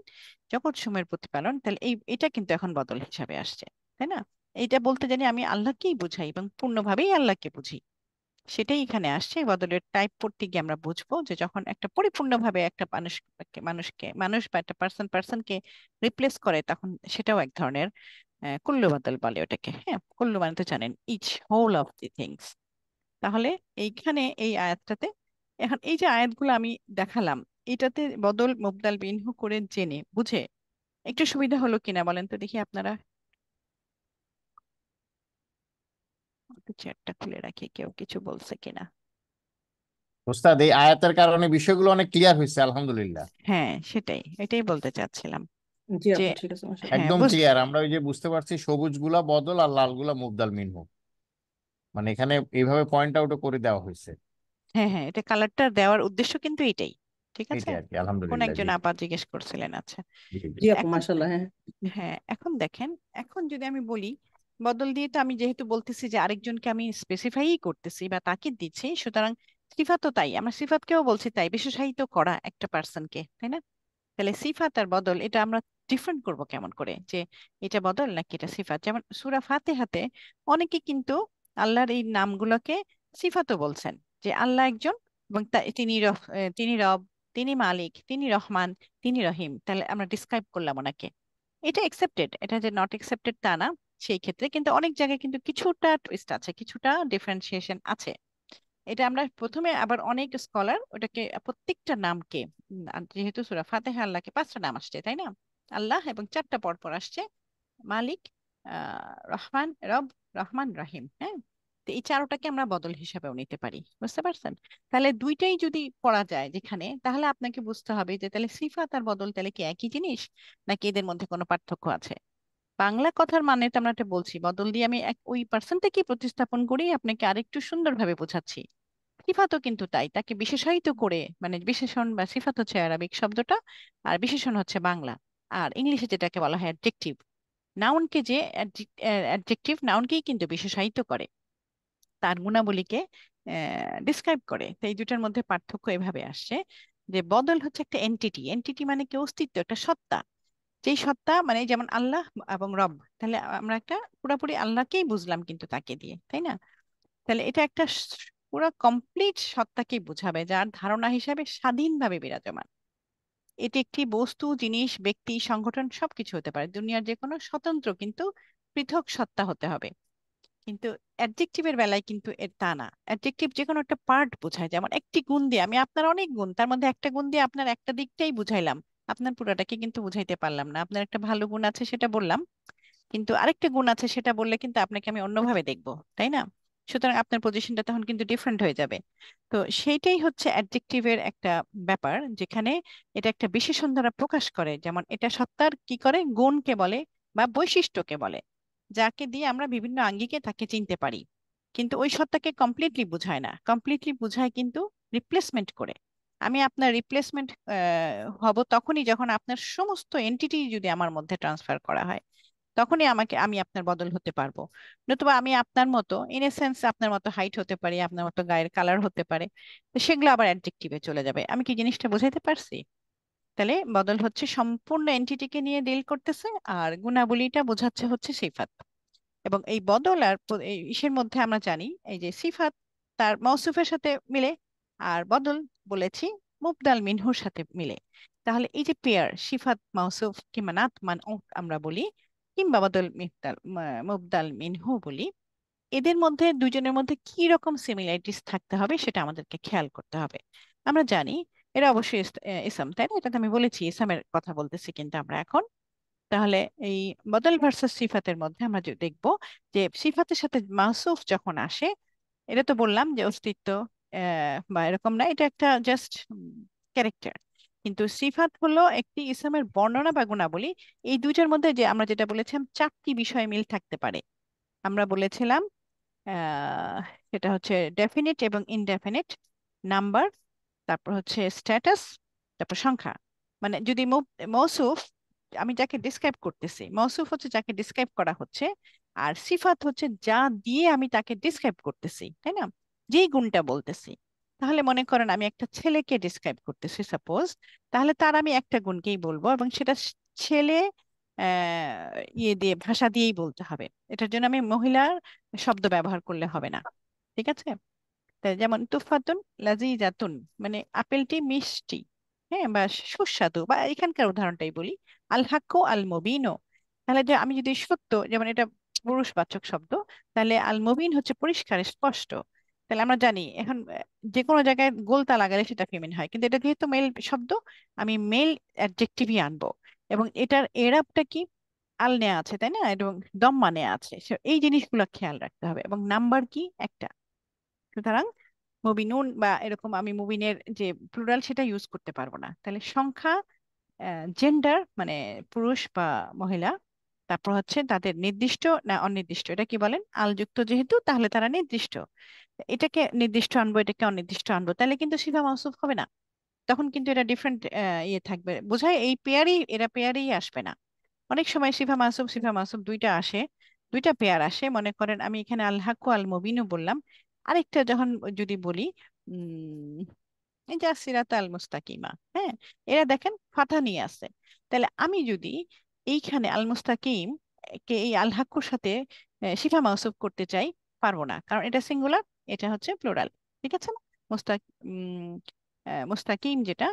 Speaker 1: জগৎ সমূহের প্রতিপালন, তাহলে এটা কিন্তু এখন বদল হিসাবে আসছে, তাই না? এইটা বলতে জানি আমি আল্লাহকেই বুঝাই এবং পূর্ণভাবেই আল্লাহকে বুঝি, সেটাই এখানে আসছে। এই বদলের টাইপ পড়তে গিয়ে আমরা বুঝবো যে যখন একটা পরিপূর্ণভাবে একটা মানুষ বা একটা পার্সনকে রিপ্লেস করে, তখন সেটাও এক ধরনের কুল্লু বদল বলে ওটাকে। হ্যাঁ, কুল্লু মানে তো জানেন each, whole of the things. তাহলে এইখানে এই আয়াতটাতে, এখন এই যে আয়াতগুলো আমি দেখালাম, এটাতে বদল মুবদাল বিনহু করে জেনে বুঝে একটু সুবিধা হলো কিনা বলেন তো দেখি আপনারা। একটু চ্যাটটা খুলে রাখি, কেউ কিছু বলছে কিনা।
Speaker 2: ওস্তাদ, এই আয়াতের কারণে বিষয়গুলো অনেক ক্লিয়ার হয়েছে, আলহামদুলিল্লাহ।
Speaker 1: হ্যাঁ, এটাই বলতে চাচ্ছিলাম
Speaker 4: জি
Speaker 1: যে
Speaker 4: আপু, ঠিক আছে, মাশাআল্লাহ।
Speaker 1: হ্যাঁ
Speaker 2: একদম ক্লিয়ার, আমরা ওই যে বুঝতে পারছি সবুজ গুলা বদল আর লাল গুলা মুবদাল মিনহু, মানে এখানে এইভাবে পয়েন্ট আউট করে দেওয়া হয়েছে।
Speaker 1: হ্যাঁ, হ্যাঁ, এটা কালারটা দেওয়ার উদ্দেশ্য কিন্তু এটাই, ঠিক আছে?
Speaker 2: এইটাই আর কি,
Speaker 1: কোন
Speaker 2: আলহামদুলিল্লাহ।
Speaker 1: একজন
Speaker 2: জি
Speaker 1: আপা জিজ্ঞেস করছিলেন, আচ্ছা।
Speaker 2: জি জি।
Speaker 4: জি আপু,
Speaker 1: এখন
Speaker 4: মাশাআল্লাহ, হ্যাঁ।
Speaker 1: হ্যাঁ, এখন দেখেন, এখন যদি আমি বলি বদল দিয়ে, তো আমি যেহেতু বলতেছি যে আরেকজনকে আমি স্পেসিফাই করতেছি বা তাকিদ দিচ্ছি, সুতরাং সিফাতও তাই, আমরা সিফাতকেও বলছি তাই, বিশেষায়িত করা একটা পার্সনকে, তাই না? তাহলে সিফাত আর বদল এটা আমরা ডিফারেন্ট করব কেমন করে, যে এটা বদল নাকি এটা সিফাত? যেমন সূরা ফাতিহাতে অনেকে কিন্তু আল্লাহর এই নামগুলোকে সিফাতও বলছেন, যে আল্লাহ একজন এবং তিনি রব, তিনি মালিক, তিনি রহমান, তিনি রহিম। তাহলে আমরা ডিসক্রাইব করলাম ওনাকে, এটা একসেপ্টেড, এটা যে নট একসেপ্টেড তা না। সেই ক্ষেত্রে কিন্তু অনেক জায়গায় কিন্তু কিছুটা টুইস্ট আছে, কিছুটা ডিফারেন্সিয়েশন আছে। এটা আমরা প্রথমে আবার অনেক স্কলার ওটাকে প্রত্যেকটা নামকে, আর যেহেতু সূরা ফাতিহা আল্লাহকে 5টা নাম আসছে, তাই না? আল্লাহ এবং 4টা পর পর আসছে মালিক, রহমান, রব, রহমান, রহিম। হ্যাঁ, তো এই চারোটাকে আমরা বদল হিসাবেও নিতে পারি, বুঝতে পারছেন? তাহলে দুইটাই যদি পড়া যায় যেখানে, তাহলে আপনাকে বুঝতে হবে যে তাহলে সিফাত আর বদল তাহলে কি একই জিনিস, নাকি এদের মধ্যে কোনো পার্থক্য আছে? বাংলা কথার মানে তো আমরা একটা বলছি, বদল দিয়ে আমি ওই পার্সনটাকে প্রতিস্থাপন করি, আপনাকে আরেকটু সুন্দরভাবে বোঝাচ্ছি। সিফাতও কিন্তু তাই, তাকে বিশেষায়িত করে, মানে বিশেষণ বা সিফাত হচ্ছে আরবিক শব্দটা, আর বিশেষণ হচ্ছে বাংলা। আর ইংলিশে যেটাকে বলা হয় অ্যাডজেক্টিভ, নাউনকে যে অ্যাডজেক্টিভ নাউনকেই কিন্তু বিশেষায়িত করে, তার গুণাবলীকে ডিসক্রাইব করে। তো এই দুটার মধ্যে পার্থক্য এভাবে আসছে যে বদল হচ্ছে একটা এন্টিটি, এন্টিটি মানে কি অস্তিত্ব, একটা সত্তা। যেই সত্তা মানে যেমন আল্লাহ এবং রব, তাহলে আমরা একটা পুরোপুরি আল্লাহকেই বুঝলাম কিন্তু তাকে দিয়ে, তাই না? তাহলে এটা একটা পুরো কমপ্লিট সত্তাকেই বোঝাবে, যার ধারণা হিসাবে স্বাধীনভাবে বিরাজমান। এটি একটি বস্তু, জিনিস, ব্যক্তি, সংগঠন সবকিছু হতে পারে, দুনিয়ার যে কোনো স্বতন্ত্র কিন্তু পৃথক সত্তা হতে হবে। কিন্তু অ্যাডজেক্টিভের বেলায় কিন্তু এর তা না। অ্যাডজেক্টিভ যে কোনো একটা পার্ট বোঝায়, যেমন একটি গুণ দিয়ে আমি আপনার অনেক গুণ, তার মধ্যে একটা গুণ দিয়ে আপনার একটা দিকটাই বুঝাইলাম, আপনার পুরোটাকে কিন্তু বুঝাইতে পারলাম না। আপনার একটা ভালো গুণ আছে সেটা বললাম, কিন্তু আরেকটা গুণ আছে সেটা বললে কিন্তু আপনাকে আমি অন্যভাবে দেখবো, তাই না? সুতরাং আপনার পজিশনটা তখন কিন্তু ডিফারেন্ট হয়ে যাবে। তো সেইটাই হচ্ছে অ্যাডজেক্টিভের একটা ব্যাপার, যেখানে এটা একটা বিশেষণ দ্বারা প্রকাশ করে। যেমন এটা সত্তার কি করে, গুণকে বলে বা বৈশিষ্ট্যকে বলে, যাকে দিয়ে আমরা বিভিন্ন আঙ্গিকে তাকে চিনতে পারি। কিন্তু ওই সত্তাকে কমপ্লিটলি বুঝায় না, কমপ্লিটলি বুঝায় কিন্তু রিপ্লেসমেন্ট করে। আমি আপনার রিপ্লেসমেন্ট হব তখনই যখন আপনার সমস্ত এন্টিটি যদি আমার মধ্যে ট্রান্সফার করা হয়, তখনই আমি আপনার বদল হতে পারবো। নতুবা আমি আপনার মতো ইন এ সেন্স আপনার মতো হাইট হতে পারি, আপনার মতো গায়ের কালার হতে পারে, তো সেগুলো আবার অ্যাডজেক্টিভে চলে যাবে। আমি কি জিনিসটা বোঝাইতে পারছি? তাহলে বদল হচ্ছে সম্পূর্ণ এন্টিটিকে নিয়ে ডিল করতেছে, আর গুণাবলীটা বোঝাচ্ছে হচ্ছে সিফাত। এবং এই বদল আর এই ইসের মধ্যে আমরা জানি এই যে সিফাত তার মৌসুফের সাথে মিলে, আর বদল বলেছি মুবদাল মিনহুর সাথে মিলে। তাহলে এই যে পেয়ার সিফাত মাউসুফ কিংবা নাত আমরা বলি, কিংবা বদল মুবদাল মিনহু বলি, এদের মধ্যে দুজনের মধ্যে কি রকম সিমিলারিটিস থাকতে হবে সেটা আমাদেরকে খেয়াল করতে হবে। আমরা জানি এরা অবশ্যই ইসম, তাই না? এটা তো আমি বলেছি, ইসমের কথা বলতেছি কিন্তু আমরা এখন। তাহলে এই বদল ভার্সাস সিফাতের মধ্যে আমরা যে দেখব যে সিফাতের সাথে মাউসুফ যখন আসে, এটা তো বললাম যে অস্তিত্ব বা এরকম না, এটা একটা জাস্ট ক্যারেক্টার। কিন্তু সিফাত হলো একটি ইসমের বর্ণনা বা গুণাবলী। এই দুইটার মধ্যে যে আমরা যেটা বলেছিলাম চারটি বিষয় মিল থাকতে পারে, আমরা বলেছিলাম আহ সেটা হচ্ছে ডেফিনিট এবং ইনডেফিনিট, নাম্বার, তারপর হচ্ছে স্ট্যাটাস, তারপর সংখ্যা। মানে যদি মৌসুফ, আমি যাকে ডিসক্রাইব করতেছি, মৌসুফ হচ্ছে যাকে ডিসক্রাইব করা হচ্ছে, আর সিফাত হচ্ছে যা দিয়ে আমি তাকে ডিসক্রাইব করতেছি, তাই না? যেই গুণটা বলতেছি। তাহলে মনে করেন আমি একটা ছেলেকে ডিসক্রাইব করতেছি সাপোজ, তাহলে তার আমি একটা গুণকেই বলবো, এবং সেটা ছেলে ইয়ে দিয়ে ভাষা দিয়েই বলতে হবে। এটার জন্য আমি মহিলার শব্দ ব্যবহার করলে হবে না, ঠিক আছে? তাই যেমন তুফাতুন লাজিজাতুন, মানে আপেলটি মিষ্টি, হ্যাঁ, বা সুস্বাদু, বা এখানকার উদাহরণটাই বলি আল হাক্কু আল মুবিনও। তাহলে যে আমি যদি সত্য, যেমন এটা পুরুষবাচক শব্দ, তাহলে আল মুবিন হচ্ছে পরিষ্কার স্পষ্ট। তাহলে আমরা জানি এখন যে কোনো জায়গায় গোলতা লাগালে সেটা ফেমিন হয়, কিন্তু এটা যেহেতু মেল শব্দ, আমি মেল অ্যাডজেক্টিভই আনবো। এবং এটার এরাবটা কি, আল নেয়া আছে, তাই না? এবং দম্মা নেয়া আছে। এই জিনিসগুলো খেয়াল রাখতে হবে। এবং নাম্বার কি, একটা। সুতরাং মুবিনুন বা এরকম আমি মুবিনের যে প্লুরাল সেটা ইউজ করতে পারবো না। তাহলে সংখ্যা, জেন্ডার মানে পুরুষ বা মহিলা, তারপর হচ্ছে তাদের নির্দিষ্ট না অনির্দিষ্ট, এটা কি বলেন, আলযুক্ত যেহেতু তাহলে তারা নির্দিষ্ট। এটাকে নির্দিষ্ট আনবো, এটাকে অনির্দিষ্ট আনবো, তাহলে কিন্তু সিফা মাউসুফ হবে না। তখন কিন্তু এটা ডিফারেন্ট ইয়ে থাকবে, বোঝায় এই পেয়ারই, এরা পেয়ারেই আসবে না। অনেক সময় সিফা মাসুব দুইটা আসে, দুইটা পেয়ার আসে। মনে করেন আমি এখানে আল হাক্কু আল মুবিনও বললাম, আরেকটা যখন যদি বলি উম এই যে সিরাত আল মুস্তাকিমা, হ্যাঁ, এরা দেখেন ফাথা নিয়ে আছে। তাহলে আমি যদি এইখানে আল মুস্তাকিম কে এই আল হাক্কুর সাথে সিফা মাউসুফ করতে চাই, পারবো না, কারণ এটা সিঙ্গুলার, এটা হচ্ছে প্লুরাল। ঠিক আছে না? মুস্তাক মুস্তাকিম যেটা।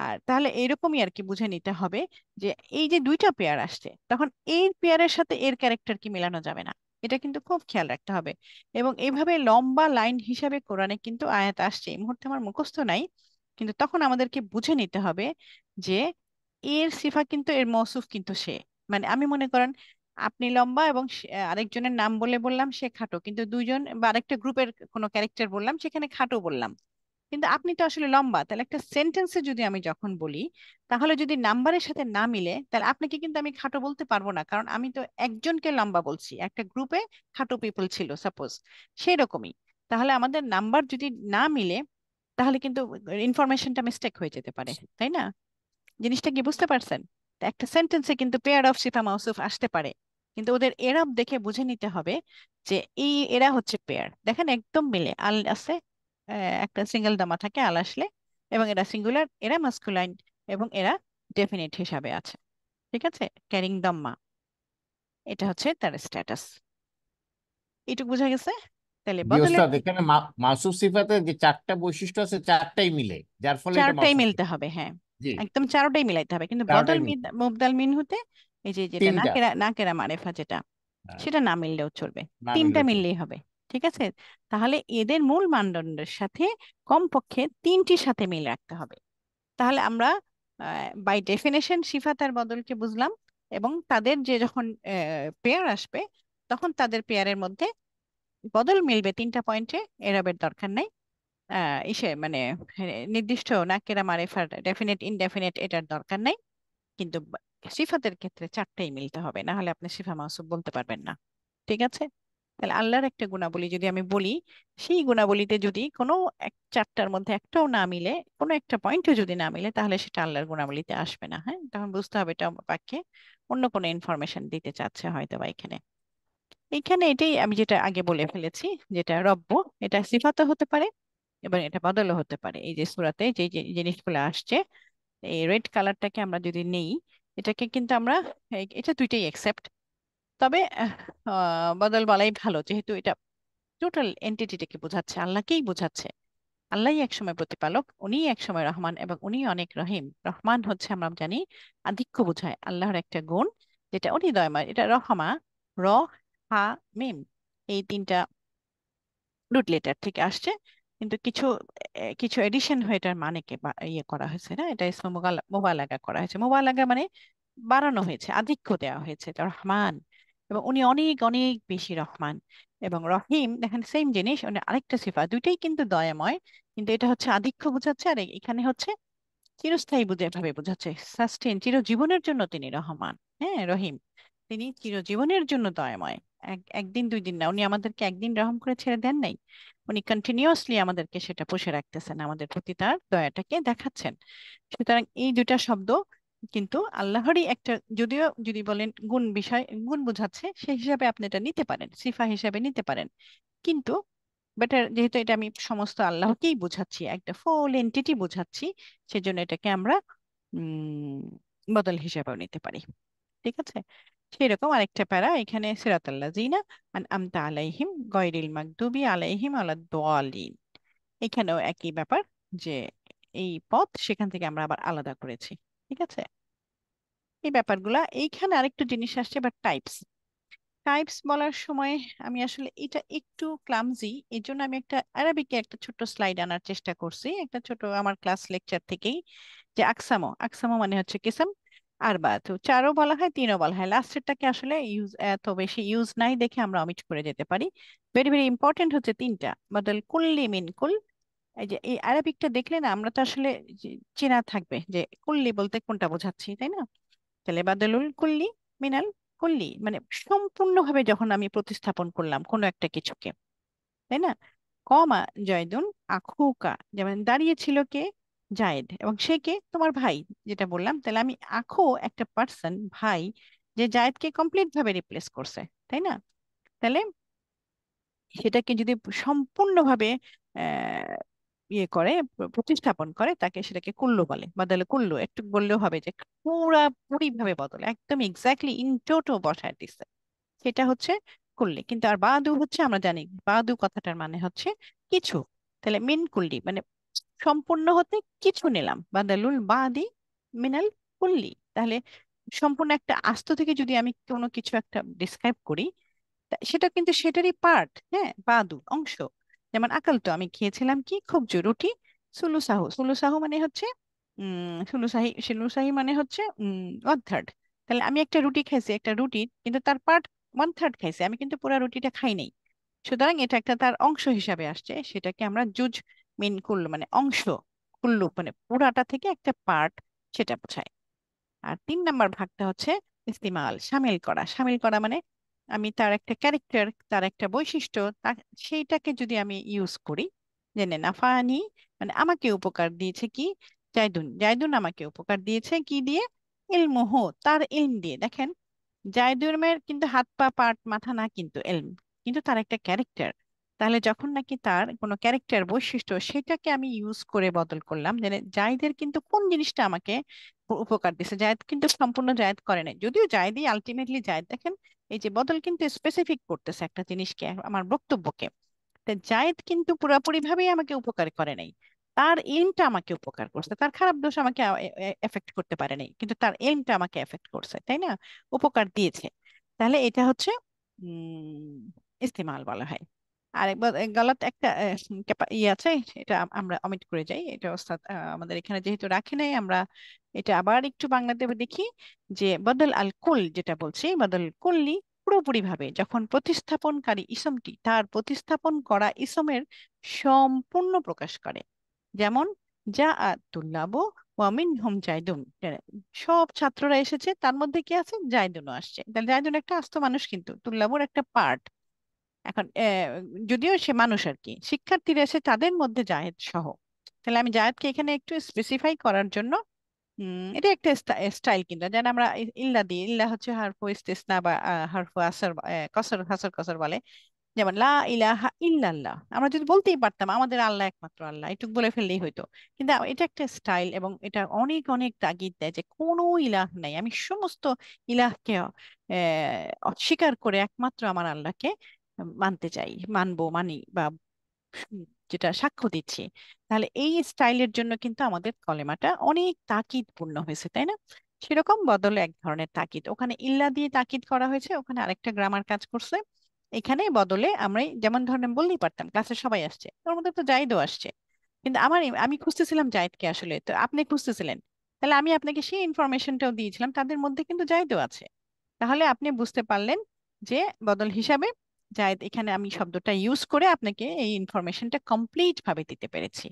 Speaker 1: আর তাহলে এরকমই আর কি বুঝে নিতে হবে যে এই যে দুইটা পেয়ার আসছে, তখন এই পেয়ারের সাথে এর ক্যারেক্টার কি মেলানো যাবে না, এটা কিন্তু খুব খেয়াল রাখতে হবে। এবং এইভাবে লম্বা লাইন হিসাবে কোরআনে কিন্তু আয়াত আসছে, এই মুহূর্তে আমার মুখস্থ নাই, কিন্তু তখন আমাদেরকে বুঝে নিতে হবে যে এর সিফা কিন্তু এর মৌসুফ কিন্তু সে। মানে আমি মনে করেন আপনি লম্বা এবং আরেকজনের নাম বলে বললাম সে খাটো, কিন্তু দুইজন বা আরেকটা গ্রুপের কোনো ক্যারেক্টার বললাম সেখানে খাটো বললাম, কিন্তু আপনি তো আসলে লম্বা, তাহলে একটা সেন্টেন্সে যদি আমি যখন বলি, তাহলে যদি নাম্বারের সাথে না মিলে, তাহলে আপনাকে কিন্তু আমি খাটো বলতে পারবো না, কারণ আমি তো একজনকে লম্বা বলছি, একটা গ্রুপে খাটো পিপল ছিল সাপোজ, সেরকমই। তাহলে আমাদের নাম্বার যদি না মিলে, তাহলে কিন্তু ইনফরমেশনটা মিস্টেক হয়ে যেতে পারে, তাই না? জিনিসটা কি বুঝতে পারছেন? তো একটা সেন্টেন্সে কিন্তু পেয়ার অফ শিফা মাউসুফ আসতে পারে, কিন্তু ওদের এরাব দেখে বুঝে নিতে হবে যে এই এরা হচ্ছে পেয়ার। দেখেন একদম মিলে, আল আছে, একটা সিঙ্গেল দামা থাকে আল আসলে, এবং এরা সিঙ্গুলার, এরা মাস্কুলাইন, এবং এরা ডেফিনিট হিসাবে আছে। ঠিক আছে, ক্যারিং দাম্মা, এটা হচ্ছে তার স্ট্যাটাস। এইটুকু বোঝা গেছে? তাহলে
Speaker 2: জি
Speaker 1: বদলের
Speaker 2: ওস্তাদ, এখানে মাওসুফ সিফাতে যে চারটা বৈশিষ্ট্য আছে চারটাই মিলে, যার ফলে এটা
Speaker 1: চারটাই
Speaker 2: মাওসুফ
Speaker 1: মিলতে
Speaker 2: সিফাত।
Speaker 1: হবে, হ্যাঁ,
Speaker 2: জি,
Speaker 1: একদম চারটাই মিলাইতে হবে, কিন্তু বদল
Speaker 2: চারটাই মিলে।
Speaker 1: মুবদাল মিনহুতে এই যে যেটা
Speaker 2: তিনটা।
Speaker 1: নাকেরা নাকেরা মারেফা যেটা,
Speaker 2: হ্যাঁ,
Speaker 1: সেটা না মিললেও চলবে,
Speaker 2: না
Speaker 1: তিনটা
Speaker 2: মিললে চলবে।
Speaker 1: মিললেই হবে। ঠিক আছে, তাহলে এদের মূল মানদণ্ডের সাথে কমপক্ষে তিনটির সাথে মিল রাখতে হবে। তাহলে আমরা বাই ডেফিনেশন সিফাত আর বদলকে বুঝলাম, এবং তাদের যে যখন পেয়ার আসবে, তখন তাদের পেয়ারের মধ্যে বদল মিলবে তিনটা পয়েন্টে, এরাবের দরকার নাই। ইসে মানে নির্দিষ্ট নাকেরা মারেফার ডেফিনেট ইনডেফিনেট এটার দরকার নাই, কিন্তু সিফাতের ক্ষেত্রে চারটাই মিলতে হবে, না হলে আপনি সিফা মাউসুফ বলতে পারবেন না। ঠিক আছে, তাহলে আল্লাহর একটা গুণাবলী যদি আমি বলি, সেই গুণাবলীতে যদি কোনো চারটার মধ্যে একটাও না মিলে, কোনো একটা পয়েন্টও যদি না মিলে, তাহলে সেটা আল্লাহর গুণাবলীতে আসবে না। হ্যাঁ, তখন বুঝতে হবে এটা বাক্যে অন্য কোনো ইনফরমেশন দিতে চাচ্ছে হয়তো বা এখানে। এইখানে এটাই আমি যেটা আগে বলে ফেলেছি, যেটা রব্ব, এটা সিফাতও হতে পারে এবং এটা বদলও হতে পারে। এই যে সূরাতে যে যে জিনিসগুলো আসছে, এই রেড কালারটাকে আমরা যদি নেই, এটাকে কিন্তু আমরা এটা দুইটাই একসেপ্ট। তবে বদল বলাই ভালো, যেহেতু এটা টোটাল এন্টিটিটাকে বোঝাচ্ছে, আল্লাহকেই বোঝাচ্ছে। আল্লাহই একসময় প্রতিপালক, উনিই একসময় রহমান, এবং উনি অনেক রহিম। রহমান হচ্ছে আমরা জানি আধিক্য বোঝায়, আল্লাহর একটা গুণ, যেটা উনি দয়াময়। এটা রহমা, র, হা, মিম, এই তিনটা রুট লেটার থেকে আসছে, কিন্তু কিছু কিছু এডিশন হয়ে এটার মানেকে ইয়ে করা হয়েছে, না, এটা ইসমে মোবালাগা করা হয়েছে। মোবালাগা মানে বাড়ানো হয়েছে, আধিক্য দেওয়া হয়েছে, এটা রহমান, এবং উনি অনেক অনেক বেশি রহমান। এবং রহিম, দেখেন সেম জিনিস, উনি আরেকটা সিফা, দুইটাই কিন্তু দয়াময়, কিন্তু এটা হচ্ছে আধিক্য বোঝাচ্ছে, আর এখানে হচ্ছে চিরস্থায়ী ভাবে বোঝাচ্ছে, সাস্টেন, চিরজীবনের জন্য তিনি রহমান। হ্যাঁ, রহিম, তিনি চিরজীবনের জন্য দয়াময়। একদিন দুই দিন না, উনি আমাদেরকে একদিন রহম করে ছেড়ে দেন নাই, উনি কন্টিনিউয়াসলি আমাদেরকে সেটা পুষে রাখতেছেন, আমাদের প্রতি তার দয়াটাকে দেখাচ্ছেন। সুতরাং এই দুইটা শব্দ কিন্তু আল্লাহরই একটা, যদিও যদি বলেন গুণ বিষয়, গুণ বোঝাচ্ছে, সেই হিসাবে আপনি এটা নিতে পারেন, সিফা হিসাবে নিতে পারেন, কিন্তু বেটার যেহেতু এটা আমি সমস্ত আল্লাহকেই বোঝাচ্ছি, একটা ফুল এন্টিটি বোঝাচ্ছি, সেজন্য এটাকে আমরা উম বদল হিসেবেও নিতে পারি। ঠিক আছে, সেরকম আরেকটা প্যারা এখানে, সিরাতাল্লাযিনা আনআমতা আলাইহিম গায়রিল মাগদুবি আলাইহিম ওয়ালাদ-দাল্লিন, এখানেও একই ব্যাপার, যে এই পথ সেখান থেকে আমরা আবার আলাদা করেছি। ঠিক আছে, এই ব্যাপারগুলা এইখানে আরেকটু জিনিস আসছে, বা টাইপস। টাইপস বলার সময় আমি আসলে এটা একটু ক্লামজি, এই জন্য আমি একটা আরবিকে একটা ছোট্ট স্লাইড আনার চেষ্টা করছি, একটা ছোট আমার ক্লাস লেকচার থেকেই, যে আকসামো, আকসামো মানে হচ্ছে কিসম, আর বা তো চারও বলা হয়, তিনও বলা হয়, লাস্টেরটাকে আসলে ইউজ এত বেশি ইউজ নাই দেখে আমরা অমিট করে যেতে পারি। ভেরি ভেরি ইম্পর্টেন্ট হচ্ছে তিনটা, বদল কুল্লি মিন কুল। এই যে এই আরবিকটা দেখলে না, আমরা তো আসলে চেনা থাকবে যে কুল্লি বলতে কোনটা বোঝাচ্ছি, তাই না? তাহলে বাদলুল কুল্লি মিনাল কুল্লি, মানে সম্পূর্ণভাবে যখন আমি প্রতিস্থাপন করলাম কোনো একটা কিছুকে, তাই না? কমা জয়দুন আখুকা, যেমন দাঁড়িয়ে ছিল কে, জায়েদ, এবং সে কে, তোমার ভাই, যেটা বললাম। তাহলে আমি আখু একটা পার্সন, ভাই, যে জায়েদকে কমপ্লিট ভাবে রিপ্লেস করছে, তাই না? তাহলে সেটাকে যদি সম্পূর্ণভাবে আহ ইয়ে করে, প্রতিস্থাপন করে, তাকে সেটাকে কুল্লু বলে, বদলে কুল্লু, একটু বললেও হবে যে পুরাপুরি ভাবে বদলে, একদম এক্স্যাক্টলি ইন টোটো বসায় দিচ্ছে, সেটা হচ্ছে কুল্লি। কিন্তু আর বাদু হচ্ছে, আমরা জানি বাদু কথাটার মানে হচ্ছে কিছু। তাহলে মিন কুল্লি মানে সম্পূর্ণ হতে কিছু নিলাম, বাদালুল বাদি মিনাল কুল্লি। তাহলে সম্পূর্ণ একটা আস্ত থেকে যদি আমি কোনো কিছু একটা ডিসক্রাইব করি, সেটা কিন্তু সেটারই পার্ট, হ্যাঁ, বাদু অংশ। যেমন আকাল তো, আমি খেয়েছিলাম কি, খুব রুটি, সুলুসাহু, সুলুসাহু মানে হচ্ছে সুলুসাহি মানে হচ্ছে 1/3। তাহলে আমি একটা রুটি খাইছি, একটা রুটি, কিন্তু তার পার্ট 1/3 খাইছি, আমি কিন্তু পুরো রুটিটা খাই নাই। সুতরাং এটা একটা তার অংশ হিসাবে আসছে, সেটাকে আমরা জুজ মিন কুল্লু মানে অংশ, কুল্লু মানে পুরাটা থেকে একটা পার্ট, সেটা বোঝায়। আর 3 নাম্বার ভাগটা হচ্ছে ইস্তিমাল, সামিল করা। সামিল করা মানে আমি তার একটা ক্যারেক্টার, তার একটা বৈশিষ্ট্য, সেইটাকে যদি আমি ইউজ করি, জেনে নাফানি মানে আমাকে উপকার দিয়েছে কি, জাইদুন, জাইদুন আমাকে উপকার দিয়েছে কি দিয়ে, ইলমুহ তার ইলম দিয়ে। দেখেন জাইদুনের কিন্তু হাত পা পাট মাথা না, কিন্তু এলম, কিন্তু তার একটা ক্যারেক্টার। তাহলে যখন নাকি তার কোনো ক্যারেক্টার বৈশিষ্ট্য, সেটাকে আমি ইউজ করে বদল করলাম, যে জাইদের কিন্তু কোন জিনিসটা আমাকে উপকার দিছে। জায়েদ কিন্তু সম্পূর্ণ জায়েদ করে নাই, যদিও জায়েদই আলটিমেটলি জায়েদ। দেখেন এই যে বদল কিন্তু স্পেসিফিক করতেছে একটা জিনিসকে, আমার বক্তব্যকে। তা জায়েদ কিন্তু পুরোপুরি ভাবেই আমাকে উপকার করে নাই, তার এমটা আমাকে উপকার করছে। তার খারাপ দোষ আমাকে এফেক্ট করতে পারে নাই, কিন্তু তার এমটা আমাকে এফেক্ট করছে, তাই না, উপকার দিয়েছে। তাহলে এটা হচ্ছে ইস্তেমাল বলা হয়। আর একবার গলত একটা ইয়ে আছে, এটা আমরা অমিট করে যাই, এটা ওস্তাদ আমাদের এখানে যেহেতু রাখে নাই, আমরা এটা আবার একটু বাংলাতে দেখি। যে বদল আল কুল যেটা বলছি, বদল কুল্লি পুরোপুরি ভাবে যখন প্রতিস্থাপনকারী ইসমটি তার প্রতিস্থাপন করা ইসমের সম্পূর্ণ প্রকাশ করে। যেমন যা তুল্লাবু ওয়া মিনহুম জাইদুন, সব ছাত্ররা এসেছে, তার মধ্যে কি আছে, জাইদুনও আসছে। তাহলে জাইদুন একটা আস্ত মানুষ, কিন্তু তুল্লাবুর একটা পার্ট। এখন যদিও সে মানুষ আর কি, শিক্ষার্থীরা এসে তাদের মধ্যে জায়েদ সহ। তাহলে আমি জায়েদকে এখানে একটু স্পেসিফাই করার জন্য এটা একটা স্টাইল, কিন্তু যেন আমরা ইল্লা দিই, ইল্লা হচ্ছে হারফ ইস্তিসনা বা হারফ আসর, কসর হাসর কসর বলে। যেমন লা ইলাহা ইল্লাল্লাহ, আমরা যদি বলতেই পারতাম আমাদের আল্লাহ একমাত্র আল্লাহ, এটুকু বলে ফেললেই হইতো। কিন্তু এটা একটা স্টাইল, এবং এটা অনেক অনেক তাগিদ দেয় যে কোনো ইলাহ নাই, আমি সমস্ত ইলাহকে অস্বীকার করে একমাত্র আমার আল্লাহকে মানতে চাই, মানবো, মানি বা যেটা সাক্ষ্য দিচ্ছি। তাহলে এই স্টাইলের জন্য কিন্তু আমাদের কলেমাটা অনেক তাকিদপূর্ণ হয়েছে, তাই না? সেরকম বদলে এক ধরনের তাকিদ, ওখানে ইল্লা দিয়ে তাকিদ করা হয়েছে, ওখানে আরেকটা গ্রামার কাজ করছে। এখানে বদলে আমরা যেমন ধরেন বললেই পারতাম ক্লাসে সবাই আসছে, ওর মধ্যে তো জাহিদও আসছে, কিন্তু আমি খুঁজতেছিলাম জাহিদকে, আসলে তো আপনি খুঁজতেছিলেন, তাহলে আমি আপনাকে সেই ইনফরমেশনটাও দিয়েছিলাম, তাদের মধ্যে কিন্তু জাহিদও আছে। তাহলে আপনি বুঝতে পারলেন যে বদল হিসাবে জায়েদ, এখানে আমি শব্দটা ইউজ করে আপনাকে এই ইনফরমেশনটা কমপ্লিট ভাবে দিতে পেরেছি।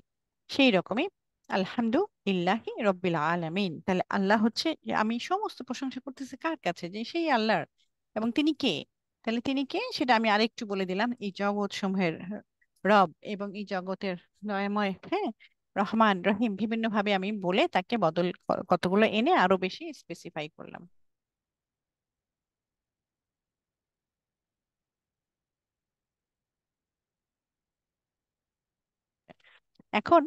Speaker 1: সেই রকমই আলহামদুলিল্লাহি রব্বিল আলামিন, তাহলে আল্লাহ হচ্ছে, যে আমি সমস্ত প্রশংসা করতেছি কার কাছে, যে সেই আল্লাহর। এবং তিনি কে, তাহলে তিনি কে সেটা আমি আরেকটু বলে দিলাম, এই জগৎ সমূহের রব, এবং এই জগতের দয়াময়, হ্যাঁ, রহমান রহিম, বিভিন্ন ভাবে আমি বলে তাকে বদল কতগুলো এনে আরো বেশি স্পেসিফাই করলাম। এখন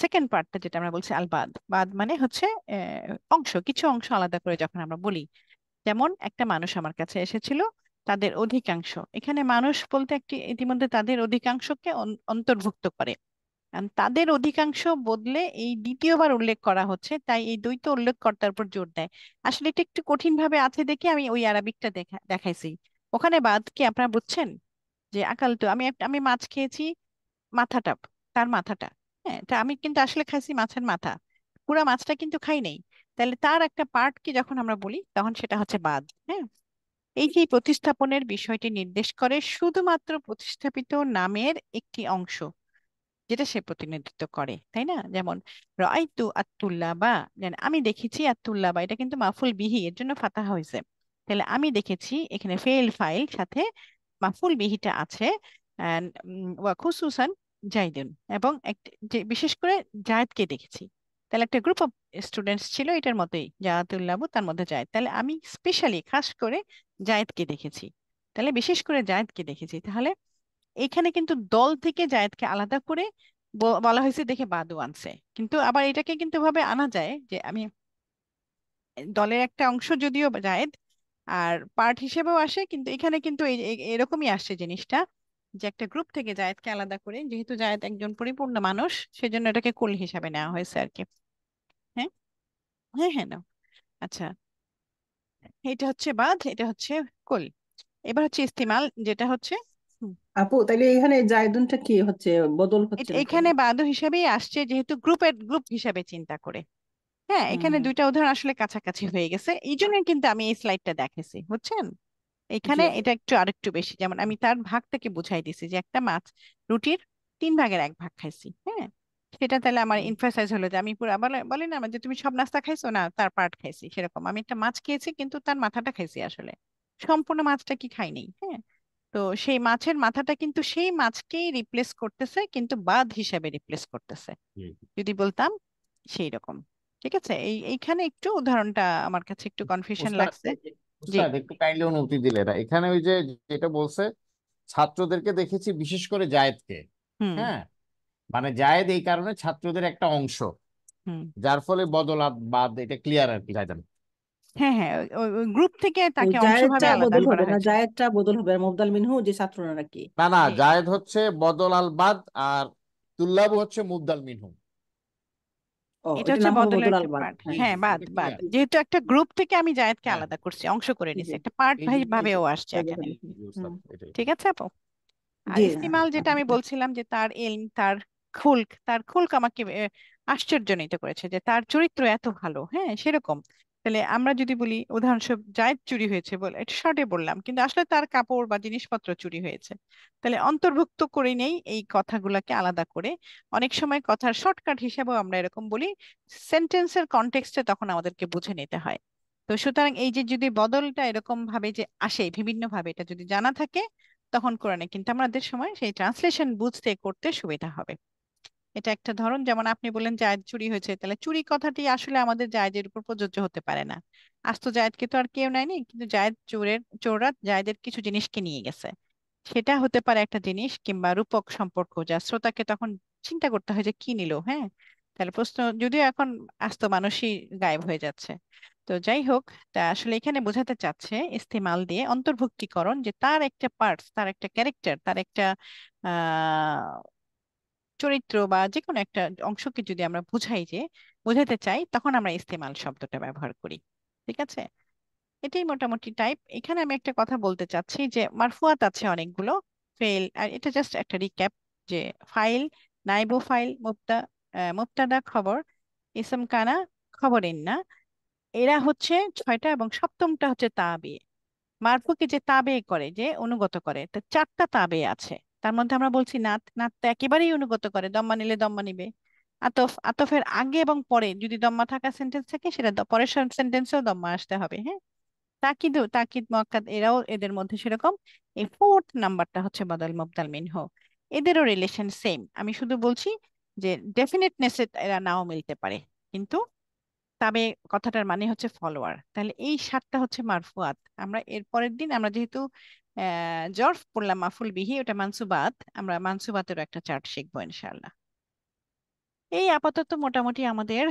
Speaker 1: সেকেন্ড পার্টটা যেটা আমরা বলছি আল বাদ, বাদ মানে হচ্ছে অংশ, কিছু অংশ আলাদা করে যখন আমরা বলি। যেমন একটা মানুষ আমার কাছে এসেছিল, তাদের অধিকাংশ, এখানে মানুষ বলতে একটি ইতিমধ্যে তাদের অধিকাংশকে অন্তর্ভুক্ত করে। কারণ তাদের অধিকাংশ বদলে এই দ্বিতীয়বার উল্লেখ করা হচ্ছে, তাই এই দ্বৈত উল্লেখকর্তার উপর জোর দেয়। আসলে এটা একটু কঠিন ভাবে আছে দেখে আমি ওই আরবিকটা দেখাইছি। ওখানে বাদ কি আপনারা বুঝছেন, যে আকাল তো আমি মাছ খেয়েছি, মাথাটা, তার মাথাটা, হ্যাঁ, তা আমি কিন্তু আসলে খাইছি মাছের মাথা, পুরা মাছটা কিন্তু খাই নাই। তাহলে তার একটা পার্ট কি যখন আমরা বলি, তখন সেটা হচ্ছে বাদ। হ্যাঁ, এই যে প্রতিস্থাপনের বিষয়টি নির্দেশ করে শুধুমাত্র প্রতিস্থাপিত নামের একটি অংশ, যেটা সে প্রতিনিধিত্ব করে, তাই না? যেমন রাআইতু আত-তুল্লাবা, মানে আমি দেখেছি, আত-তুল্লাবা এটা কিন্তু মাফুল বিহি, এর জন্য ফাতাহা হয়েছে। তাহলে আমি দেখেছি, এখানে ফেল ফাইল সাথে মাফুল বিহিটা আছে, and, ওয়া খুসুসান জাইদুন, এবং যে বিশেষ করে জায়েদকে দেখেছি। তাহলে একটা গ্রুপ অফ স্টুডেন্টস ছিল, এটার মতোই জায়াতুল্লাবু, তার মধ্যে জায়েদ, তাহলে আমি স্পেশালি খাস করে জায়েদকে দেখেছি, তাহলে বিশেষ করে জায়েদকে দেখেছি। তাহলে এখানে কিন্তু দল থেকে জায়েদকে আলাদা করে বলা হয়েছে দেখে বাদু আনছে। কিন্তু আবার এটাকে কিন্তু ভাবে আনা যায় যে আমি দলের একটা অংশ যদিও জায়েদ, আর পার্ট হিসেবেও আসে, কিন্তু এখানে কিন্তু এরকমই আসছে জিনিসটা, যে একটা গ্রুপ থেকে জায়েদকে আলাদা করে, যেহেতু জায়েদ একজন পরিপূর্ণ মানুষ, সেজন্য এটাকে কুল হিসাবে নেওয়া হয়েছে আর কি। হ্যাঁ, হ্যাঁ, হ্যাঁ, না, আচ্ছা, এটা হচ্ছে বাদ, এটা হচ্ছে কুল। এবার হচ্ছে ইস্তিমাল, যেটা হচ্ছে
Speaker 4: আপু তাইলে এখানে জায়দুনটা কি হচ্ছে, বদল হচ্ছে নাকি?
Speaker 1: এখানে বাদু হিসাবেই আসছে, যেহেতু গ্রুপ হিসাবে চিন্তা করে। হ্যাঁ,
Speaker 4: হুম,
Speaker 1: এখানে
Speaker 4: হুম।
Speaker 1: দুইটা উদাহরণ আসলে কাছাকাছি হয়ে গেছে, এই জন্য কিন্তু আমি এই স্লাইডটা দেখেছি, বুঝছেন?
Speaker 4: জি
Speaker 1: এখানে
Speaker 4: আপু।
Speaker 1: এটা একটু আরেকটু বেশি, যেমন আমি তার ভাগটাকে বুঝাই দিছি, যে একটা মাছ, রুটির 3/1 ভাগ খাইছি, হ্যাঁ, সেটা তাহলে আমার
Speaker 4: হুম।
Speaker 1: ইনফাসাইজ হলো যে আমি পুরো বলে না যে তুমি সব নাস্তা খাইছো না, তার পার্ট খাইছি, সেরকম আমি একটা মাছ খেয়েছি কিন্তু তার মাথাটা খাইছি, আসলে সম্পূর্ণ মাছটা কি খাই নাই, হ্যাঁ। তো সেই মাছের মাথাটা কিন্তু সেই মাছকেই রিপ্লেস করতেছে, কিন্তু বাদ হিসাবে রিপ্লেস করতেছে,
Speaker 2: হুম।
Speaker 1: যদি বলতাম সেই রকম। ঠিক আছে, এইখানে একটু উদাহরণটা আমার কাছে একটু কনফিউশন
Speaker 2: উস্তাদ
Speaker 1: লাগছে। জি।
Speaker 2: উস্তাদ একটু কাইন্ডলি অনুমতি দিলে না, এখানে ওই যে যেটা বলছে ছাত্রদেরকে দেখেছি, বিশেষ করে জায়েদকে।
Speaker 1: হুম।
Speaker 2: হ্যাঁ, মানে জায়েদ এই কারণে ছাত্রদের একটা অংশ,
Speaker 1: হুম।
Speaker 2: যার ফলে বদলাত বাদ এটা ক্লিয়ার আর কি জায়দান।
Speaker 1: হ্যাঁ, হ্যাঁ, ওই গ্রুপ থেকে
Speaker 4: তো
Speaker 1: তাকে অংশভাবে
Speaker 4: জায়েদটা
Speaker 1: আলাদা
Speaker 4: বদল
Speaker 1: করা
Speaker 4: হবে না,
Speaker 1: হয়েছে।
Speaker 4: জায়েদটা বদল হবে আর মুবদাল মিনহু যে ছাত্ররা নাকি?
Speaker 2: না না,
Speaker 1: জি।
Speaker 2: জায়েদ হচ্ছে বদল আল বাদ, আর তুল্লাবু হচ্ছে মুবদাল মিনহুম।
Speaker 4: ও,
Speaker 1: এটা
Speaker 4: এটা
Speaker 1: হচ্ছে
Speaker 4: নাম হবে
Speaker 1: বদলের
Speaker 4: বদল
Speaker 1: একটা
Speaker 4: আলবাদ,
Speaker 1: পার্ট,
Speaker 4: হ্যাঁ।
Speaker 2: জি
Speaker 1: হ্যাঁ,
Speaker 2: জি,
Speaker 1: বাদ
Speaker 2: এটা
Speaker 1: বাদ,
Speaker 2: ক্লিয়ার।
Speaker 1: যেহেতু একটা গ্রুপ থেকে আমি জায়েদকে
Speaker 2: হ্যাঁ,
Speaker 1: আলাদা করছি, অংশ করে নিছি,
Speaker 4: জি
Speaker 1: একটা পার্ট
Speaker 2: এই
Speaker 1: ভাই
Speaker 2: জন্য
Speaker 1: ভাবে ও আসছে
Speaker 4: এই
Speaker 1: এখানে।
Speaker 4: জন্য। হুম।
Speaker 2: এটাই।
Speaker 1: ঠিক আছে আপু। আর
Speaker 4: জি।
Speaker 1: ইস্তিমাল যেটা আমি বলছিলাম যে তার ইলম, তার খুলক আমাকে আশ্চর্যান্বিত করেছে যে তার চরিত্র এত ভালো, হ্যাঁ, সেরকম। তাহলে আমরা যদি বলি উদাহরণস্বরূপ জায়েদ চুরি হয়েছে বলে এটা শর্টে বললাম, কিন্তু আসলে তার কাপড় বা জিনিসপত্র চুরি হয়েছে, তাহলে অন্তর্ভুক্ত করে নেই এই কথাগুলোকে আলাদা করে। অনেক সময় কথার শর্টকাট হিসাবেও আমরা এরকম বলি, সেন্টেন্সের কনটেক্সটে তখন আমাদেরকে বুঝে নিতে হয়। তো সুতরাং এই যে যদি বদলটা এরকম ভাবে যে আসে বিভিন্ন ভাবে, এটা যদি জানা থাকে তখন কোরআনে কিন্তু আমাদের সময় সেই ট্রান্সলেশন বুঝতে করতে সুবিধা হবে। এটা একটা ধরন। যেমন আপনি বললেন জায়েদ চুরি হয়েছে, তাহলে চুরি কথাটি আসলে আমাদের জায়েদের উপর প্রযোজ্য হতে পারে না। আজ তো জায়েদকে তো আর কেউ নেয়নি, কিন্তু চোররা জায়েদের কিছু জিনিসকে নিয়ে গেছে, সেটা হতে পারে একটা জিনিস, কিংবা রূপক সম্পর্ক যা শ্রোতাকে তখন চিন্তা করতে হয় যে কি নিল, হ্যাঁ। তাহলে প্রশ্ন যদিও এখন আস্ত মানুষই গায়েব হয়ে যাচ্ছে। তো যাই হোক, তা আসলে এখানে বোঝাতে চাচ্ছে ইস্তেমাল দিয়ে অন্তর্ভুক্তিকরণ, যে তার একটা পার্টস, তার একটা ক্যারেক্টার, তার একটা আহ চরিত্র বা যে কোনো একটা অংশকে যদি আমরা বোঝাতে চাই, তখন আমরা ইস্তেমাল শব্দটা ব্যবহার করি। ঠিক আছে, এটাই মোটামুটি টাইপ। এখানে আমি একটা কথা বলতে চাচ্ছি যে মারফুয়াত আছে অনেকগুলো, ফেল, আর এটা জাস্ট একটা রিক্যাপ, যে ফাইল, নাইবু ফাইল, মুবতাদা খবর, ইসম কানা, খবর ইন্না, এরা হচ্ছে 6টা, এবং সপ্তমটা হচ্ছে তাবে। মারফুকে যে তাবে করে, যে অনুগত করে, তো 4টা তাবে আছে। তার মধ্যে আমরা বলছি নাত, নাত তো একেবারেই অনুগত করে, দম্মা নিলে দম্মা নিবে। আতফ, আতফের আগে এবং পরে যদি দম্মা থাকা সেন্টেন্স থাকে, সেটা পরের সেন্টেন্সেও দম্মা আসতে হবে, হ্যাঁ। তাকিদ, তাকিদ মুআক্কাদ, এরাও এদের মধ্যে সেরকম। এই 4th নাম্বারটা হচ্ছে বাদাল মুবদাল মিনহু, এদেরও রিলেশন সেম। আমি শুধু বলছি যে ডেফিনেটনেস এরা নাও মিলতে পারে, কিন্তু তবে কথাটার মানে হচ্ছে ফলোয়ার। তাহলে এই 7টা হচ্ছে মারফুয়াত। আমরা এর পরের দিন, আমরা যেহেতু জরফ পড়লাম মাফুল বিহি, ওটা মানসুবাত, আমরা মানসুবাতেরও একটা চার্ট শিখবো ইনশাআল্লাহ। এই আপাতত মোটামুটি আমাদের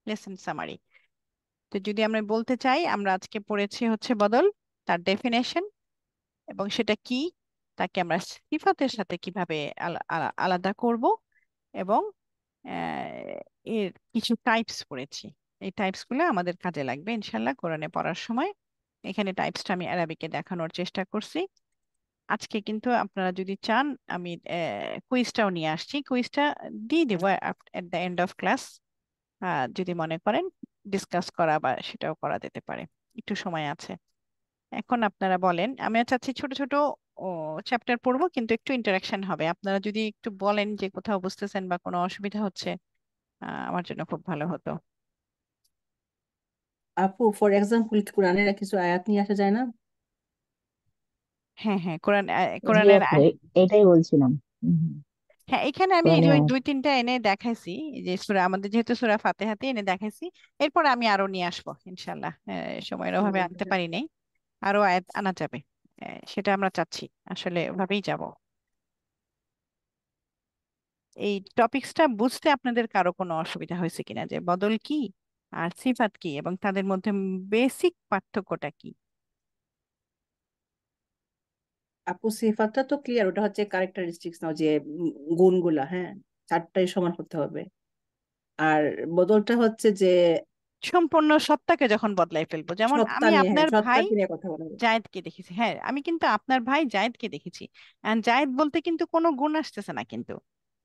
Speaker 1: লেসন সামারি। তো যদি আমরা বলতে চাই, আমরা আজকে পড়েছি হচ্ছে বদল, তার ডেফিনেশন, এবং সেটা কি, তাকে আমরা সিফাতের সাথে কিভাবে আলাদা করব, এবং এর কিছু টাইপস পড়েছি। এই টাইপস গুলো আমাদের কাজে লাগবে ইনশাল্লাহ কোরআনে পড়ার সময়। এখানে টাইপসটা আমি আরবিকে দেখানোর চেষ্টা করছি। আজকে কিন্তু আপনারা যদি চান, আমি কুইজটাও নিয়ে আসছি, কুইজটা দিয়ে দেবো at the end of class, যদি মনে করেন ডিসকাস করা বা সেটাও করা যেতে পারে, একটু সময় আছে। এখন আপনারা বলেন, আমি চাচ্ছি ছোট ছোট ও চ্যাপ্টার পড়বো, কিন্তু একটু ইন্টারাকশন হবে। আপনারা যদি একটু বলেন যে কোথাও বুঝতেছেন বা কোনো অসুবিধা হচ্ছে, আমার জন্য খুব ভালো হতো।
Speaker 4: আপু, ফর এক্সাম্পল, কোরআনের কিছু আয়াত নিয়ে আসা যায় না?
Speaker 1: হ্যাঁ, হ্যাঁ, কোরআন,
Speaker 5: জি
Speaker 1: কোরআনের
Speaker 5: আপু, এটাই বলছিলাম। হুম।
Speaker 1: হ্যাঁ, এখানে আমি এই যে
Speaker 5: কোরআনে
Speaker 1: ওই 2-3টা এনে দেখাইছি, এই যে সূরা, আমাদের যেহেতু সূরা ফাতিহাতে এনে দেখাইছি, এরপর আমি আরো নিয়ে আসবো ইনশাল্লাহ। সময়ের অভাবে আনতে পারি নাই, আরো আয়াত আনা যাবে। সেটা আমরা চাচ্ছি, আসলে ওভাবেই যাব। এই টপিকসটা বুঝতে আপনাদের কারো কোনো অসুবিধা হয়েছে কিনা, যে বদল কি আর সিফাত কি, এবং তাদের মধ্যে বেসিক পার্থক্যটা কি?
Speaker 4: আপু, সিফাতটা তো ক্লিয়ার, ওটা হচ্ছে ক্যারেক্টারিস্টিক্স নাও, যে গুণগুলা, হ্যাঁ, চারটাই সমান হতে হবে। আর বদলটা হচ্ছে যে
Speaker 1: সম্পূর্ণ সত্তাকে যখন বদলাই ফেলবো, যেমন
Speaker 4: সত্তা
Speaker 1: আমি
Speaker 4: নিয়ে, হ্যাঁ,
Speaker 1: আপনার ভাই
Speaker 4: সত্তাকে নিয়ে কথা বলা হবে।
Speaker 1: জায়েদকে দেখেছি, হ্যাঁ, আমি কিন্তু আপনার ভাই জায়েদকে দেখেছি, এন্ড জায়েদ বলতে কিন্তু কোনো গুণ আসতেছে না, কিন্তু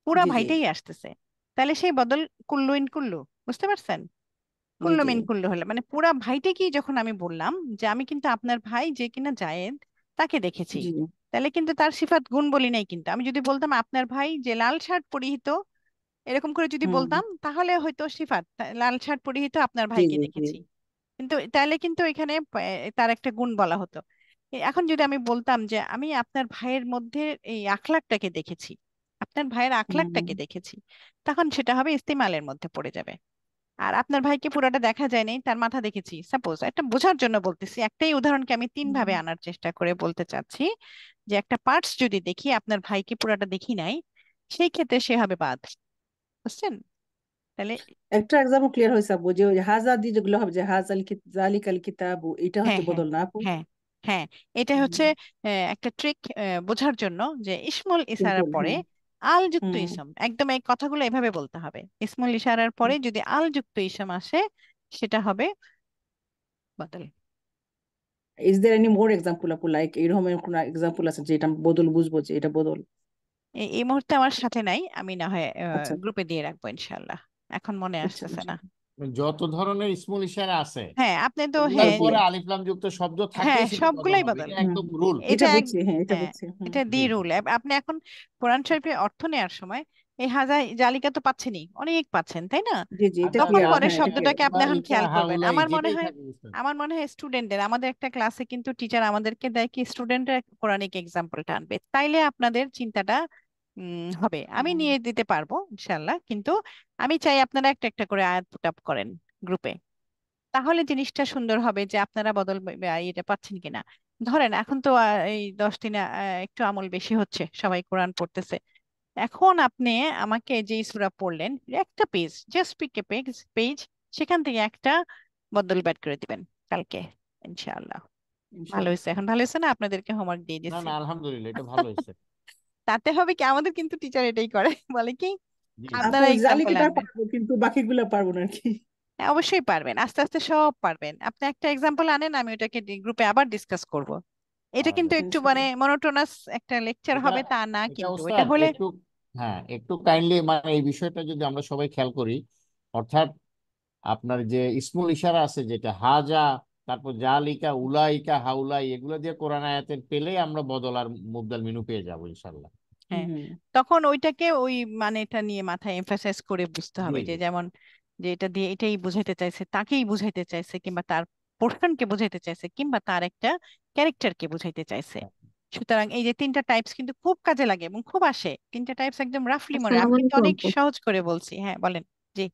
Speaker 1: পুরা
Speaker 4: জি জি
Speaker 1: ভাইটাই আসতেছে। তাহলে সেই বদল কুল্লু ইন কুল্লু, বুঝতে পারছেন?
Speaker 4: জি
Speaker 1: কুল্লু
Speaker 4: জি
Speaker 1: মিন কুল্লু হলে মানে পুরা ভাইটাকেই যখন আমি বললাম যে আমি কিন্তু আপনার ভাই যে কিনা জায়েদ, তাকে দেখেছি,
Speaker 4: জি
Speaker 1: তাহলে কিন্তু তার সিফাত গুণ বলি নাই, কিন্তু আমি যদি বলতাম আপনার ভাই যে লাল শার্ট পরিহিত, এরকম করে যদি
Speaker 4: হুম।
Speaker 1: বলতাম তাহলে হয়তো সিফাত লাল শার্ট পরিহিত আপনার
Speaker 4: জি
Speaker 1: ভাইকে
Speaker 4: জি জি।
Speaker 1: দেখেছি, কিন্তু তাহলে কিন্তু এখানে তার একটা গুণ বলা হতো। এখন যদি আমি বলতাম যে আমি আপনার ভাইয়ের মধ্যে এই আখলাকটাকে দেখেছি, আপনার ভাইয়ের
Speaker 4: হুম।
Speaker 1: আখলাকটাকে দেখেছি, তখন সেটা হবে ইস্তেমালের মধ্যে পড়ে যাবে। আর আপনার ভাইকে পুরোটা দেখা যায় নাই, তার মাথা দেখেছি, সাপোজ একটা বোঝার জন্য বলতেছি, একটাই উদাহরণকে আমি তিন ভাবে
Speaker 4: হুম।
Speaker 1: আনার চেষ্টা করে বলতে চাচ্ছি যে একটা পার্টস যদি দেখি, আপনার ভাইকে পুরোটা দেখি নাই, সেই ক্ষেত্রে সে হবে বাদ। বুঝছেন? তাহলে
Speaker 4: একটা এক্সাম্পল ক্লিয়ার হয়েছে আপু, যে ওই যে হাজা দিয়ে যেগুলো হবে, যে জালিকাল কিতাবু, এটা
Speaker 1: হ্যাঁ,
Speaker 4: হচ্ছে
Speaker 1: হ্যাঁ,
Speaker 4: বদল না আপু?
Speaker 1: হ্যাঁ, হ্যাঁ, এটা হচ্ছে একটা ট্রিক বোঝার জন্য, যে ইসমুল ইশারার
Speaker 4: সিম্পল,
Speaker 1: পরে
Speaker 4: হ্যাঁ।
Speaker 1: আল যুক্ত
Speaker 4: হুম।
Speaker 1: ইসম, একদম এই কথাগুলো এভাবে বলতে হবে, ইসমুল ইশারার পরে যদি আল যুক্ত ইসম আসে সেটা হবে বদল।
Speaker 4: Is there any more example আপু, লাইক এরকম কোন এক্সাম্পল আছে যে এটা বদল বুঝবো যে এটা বদল?
Speaker 1: এই মুহূর্তে আমার সাথে নাই, আমি না হয়
Speaker 4: আচ্ছা
Speaker 1: গ্রুপে দিয়ে রাখবো ইনশাল্লাহ, এখন মনে
Speaker 4: আচ্ছা
Speaker 1: আসতেছে
Speaker 4: আচ্ছা।
Speaker 1: না।
Speaker 2: যত ধরনের ইসমুল ইশারা আছে
Speaker 1: হ্যাঁ, আপনি তো,
Speaker 4: জি
Speaker 2: ওগুলার
Speaker 1: হ্যাঁ,
Speaker 4: জি।
Speaker 2: পরে আলিফ লাম যুক্ত শব্দ
Speaker 1: হ্যাঁ,
Speaker 2: থাকলেই সেটা বদল
Speaker 1: সবগুলাই
Speaker 2: হবে,
Speaker 1: বদল।
Speaker 2: এটা
Speaker 4: হুম।
Speaker 2: একদম রুল।
Speaker 4: এটা
Speaker 1: এটা
Speaker 4: বুঝছি, হ্যাঁ এটা
Speaker 1: হ্যাঁ,
Speaker 4: বুঝছি। হুম।
Speaker 1: এটা দি
Speaker 2: জি জি।
Speaker 1: রুল। আপনি এখন কোরআন শরীফের অর্থ নেওয়ার সময় এই হাজার জালিকা তো পাচ্ছেনই, অনেক পাচ্ছেন, তাই না?
Speaker 4: জি জি, এটা
Speaker 1: তখন
Speaker 2: আজালিকা
Speaker 4: ক্লিয়ার,
Speaker 1: পরে
Speaker 4: হ্যাঁ এটা ক্লিয়ার।
Speaker 1: শব্দটাকে আপনি এখন
Speaker 2: উলাইকা
Speaker 1: খেয়াল করবেন।
Speaker 2: হাউলাই
Speaker 1: আমার মনে
Speaker 2: যেটাই
Speaker 1: হয়,
Speaker 2: থাকে বুঝতে
Speaker 1: স্টুডেন্টদের, আমাদের একটা ক্লাসে কিন্তু টিচার আমাদেরকে দেয় কি, স্টুডেন্টরা কোরআনিক এক্সাম্পলটা আনবে, তাইলে আপনাদের চিন্তাটা হবে। আমি
Speaker 4: হুম।
Speaker 1: নিয়ে দিতে পারবো ইনশাল্লাহ, কিন্তু আমি চাই আপনারা একটা একটা করে আয়াত পুট আপ করেন গ্রুপে, তাহলে জিনিসটা সুন্দর হবে যে আপনারা বদল এটা পাচ্ছেন কিনা। ধরেন এখন তো এই 10 দিনে একটু আমল বেশি হচ্ছে, সবাই কোরআন পড়তেছে। এখন আপনি আমাকে যে সূরা পড়লেন, একটা page, just pick a page page, সেখান থেকে একটা বদল ব্যাট করে দিবেন কালকে ইনশাআল্লাহ। ভালো
Speaker 4: ইনশাল্লাহ।
Speaker 1: হয়েছে, এখন ভালো হয়েছে না, আপনাদেরকে হোমওয়ার্ক দিয়ে
Speaker 2: না
Speaker 1: দিচ্ছি।
Speaker 2: না, আলহামদুলিল্লাহ, এটা ভালো হয়েছে।
Speaker 1: তাতে হবে কি, আমাদের কিন্তু টিচার এটাই করে, বলে কি
Speaker 2: জি জি।
Speaker 4: আপু
Speaker 1: আপনারা এক্সাম্পল
Speaker 4: জালিকাটা
Speaker 1: আনবেন।
Speaker 4: পারবো কিন্তু বাকিগুলো পারবো না আর কি।
Speaker 1: হ্যাঁ, অবশ্যই পারবেন, আস্তে আস্তে সব পারবেন। আপনি একটা এক্সাম্পল আনেন, আমি ওটাকে গ্রুপে আবার ডিসকাস করব। এটা কিন্তু একটু
Speaker 4: ইনশাল্লাহ।
Speaker 1: মনোটোনাস একটা লেকচার
Speaker 2: এটা
Speaker 1: হবে তা না,
Speaker 2: এটা
Speaker 1: কিন্তু এটা
Speaker 2: ওস্তাদ
Speaker 1: হলে
Speaker 2: একটু, হ্যাঁ একটু কাইন্ডলি মানে এই বিষয়টা যদি আমরা সবাই খেয়াল করি, অর্থাৎ আপনার যে ইসমুল ইশারা আছে যেটা হাজা, তারপর জালিকা উলাইকা হাউলাই, এগুলো দিয়ে কোরআন আয়াতের পেলেই আমরা বদল আর মুবদাল মিনু পেয়ে যাবো ইনশাল্লাহ।
Speaker 1: হ্যাঁ,
Speaker 4: হুম।
Speaker 1: তখন ওইটাকে ওই মানেটা নিয়ে মাথায় এমফাসাইজ করে বুঝতে
Speaker 2: জি
Speaker 1: হবে, যে
Speaker 2: জি।
Speaker 1: যেমন যে এটা দিয়ে এটাই বুঝাইতে চাইছে, তাকেই বুঝাইতে চাইছে, কিংবা তার পোর্শনকে বুঝাইতে চাইছে, কিংবা তার একটা ক্যারেক্টারকে বুঝাইতে চাইছে। সুতরাং এই যে তিনটা টাইপস কিন্তু খুব কাজে লাগে এবং খুব আসে, তিনটা টাইপস একদম রাফলি মনে, আমি
Speaker 5: আসসালামু
Speaker 1: কিন্তু
Speaker 5: আলাইকুম
Speaker 1: অনেক
Speaker 5: আপু।
Speaker 1: সহজ করে বলছি। হ্যাঁ, বলেন। জি।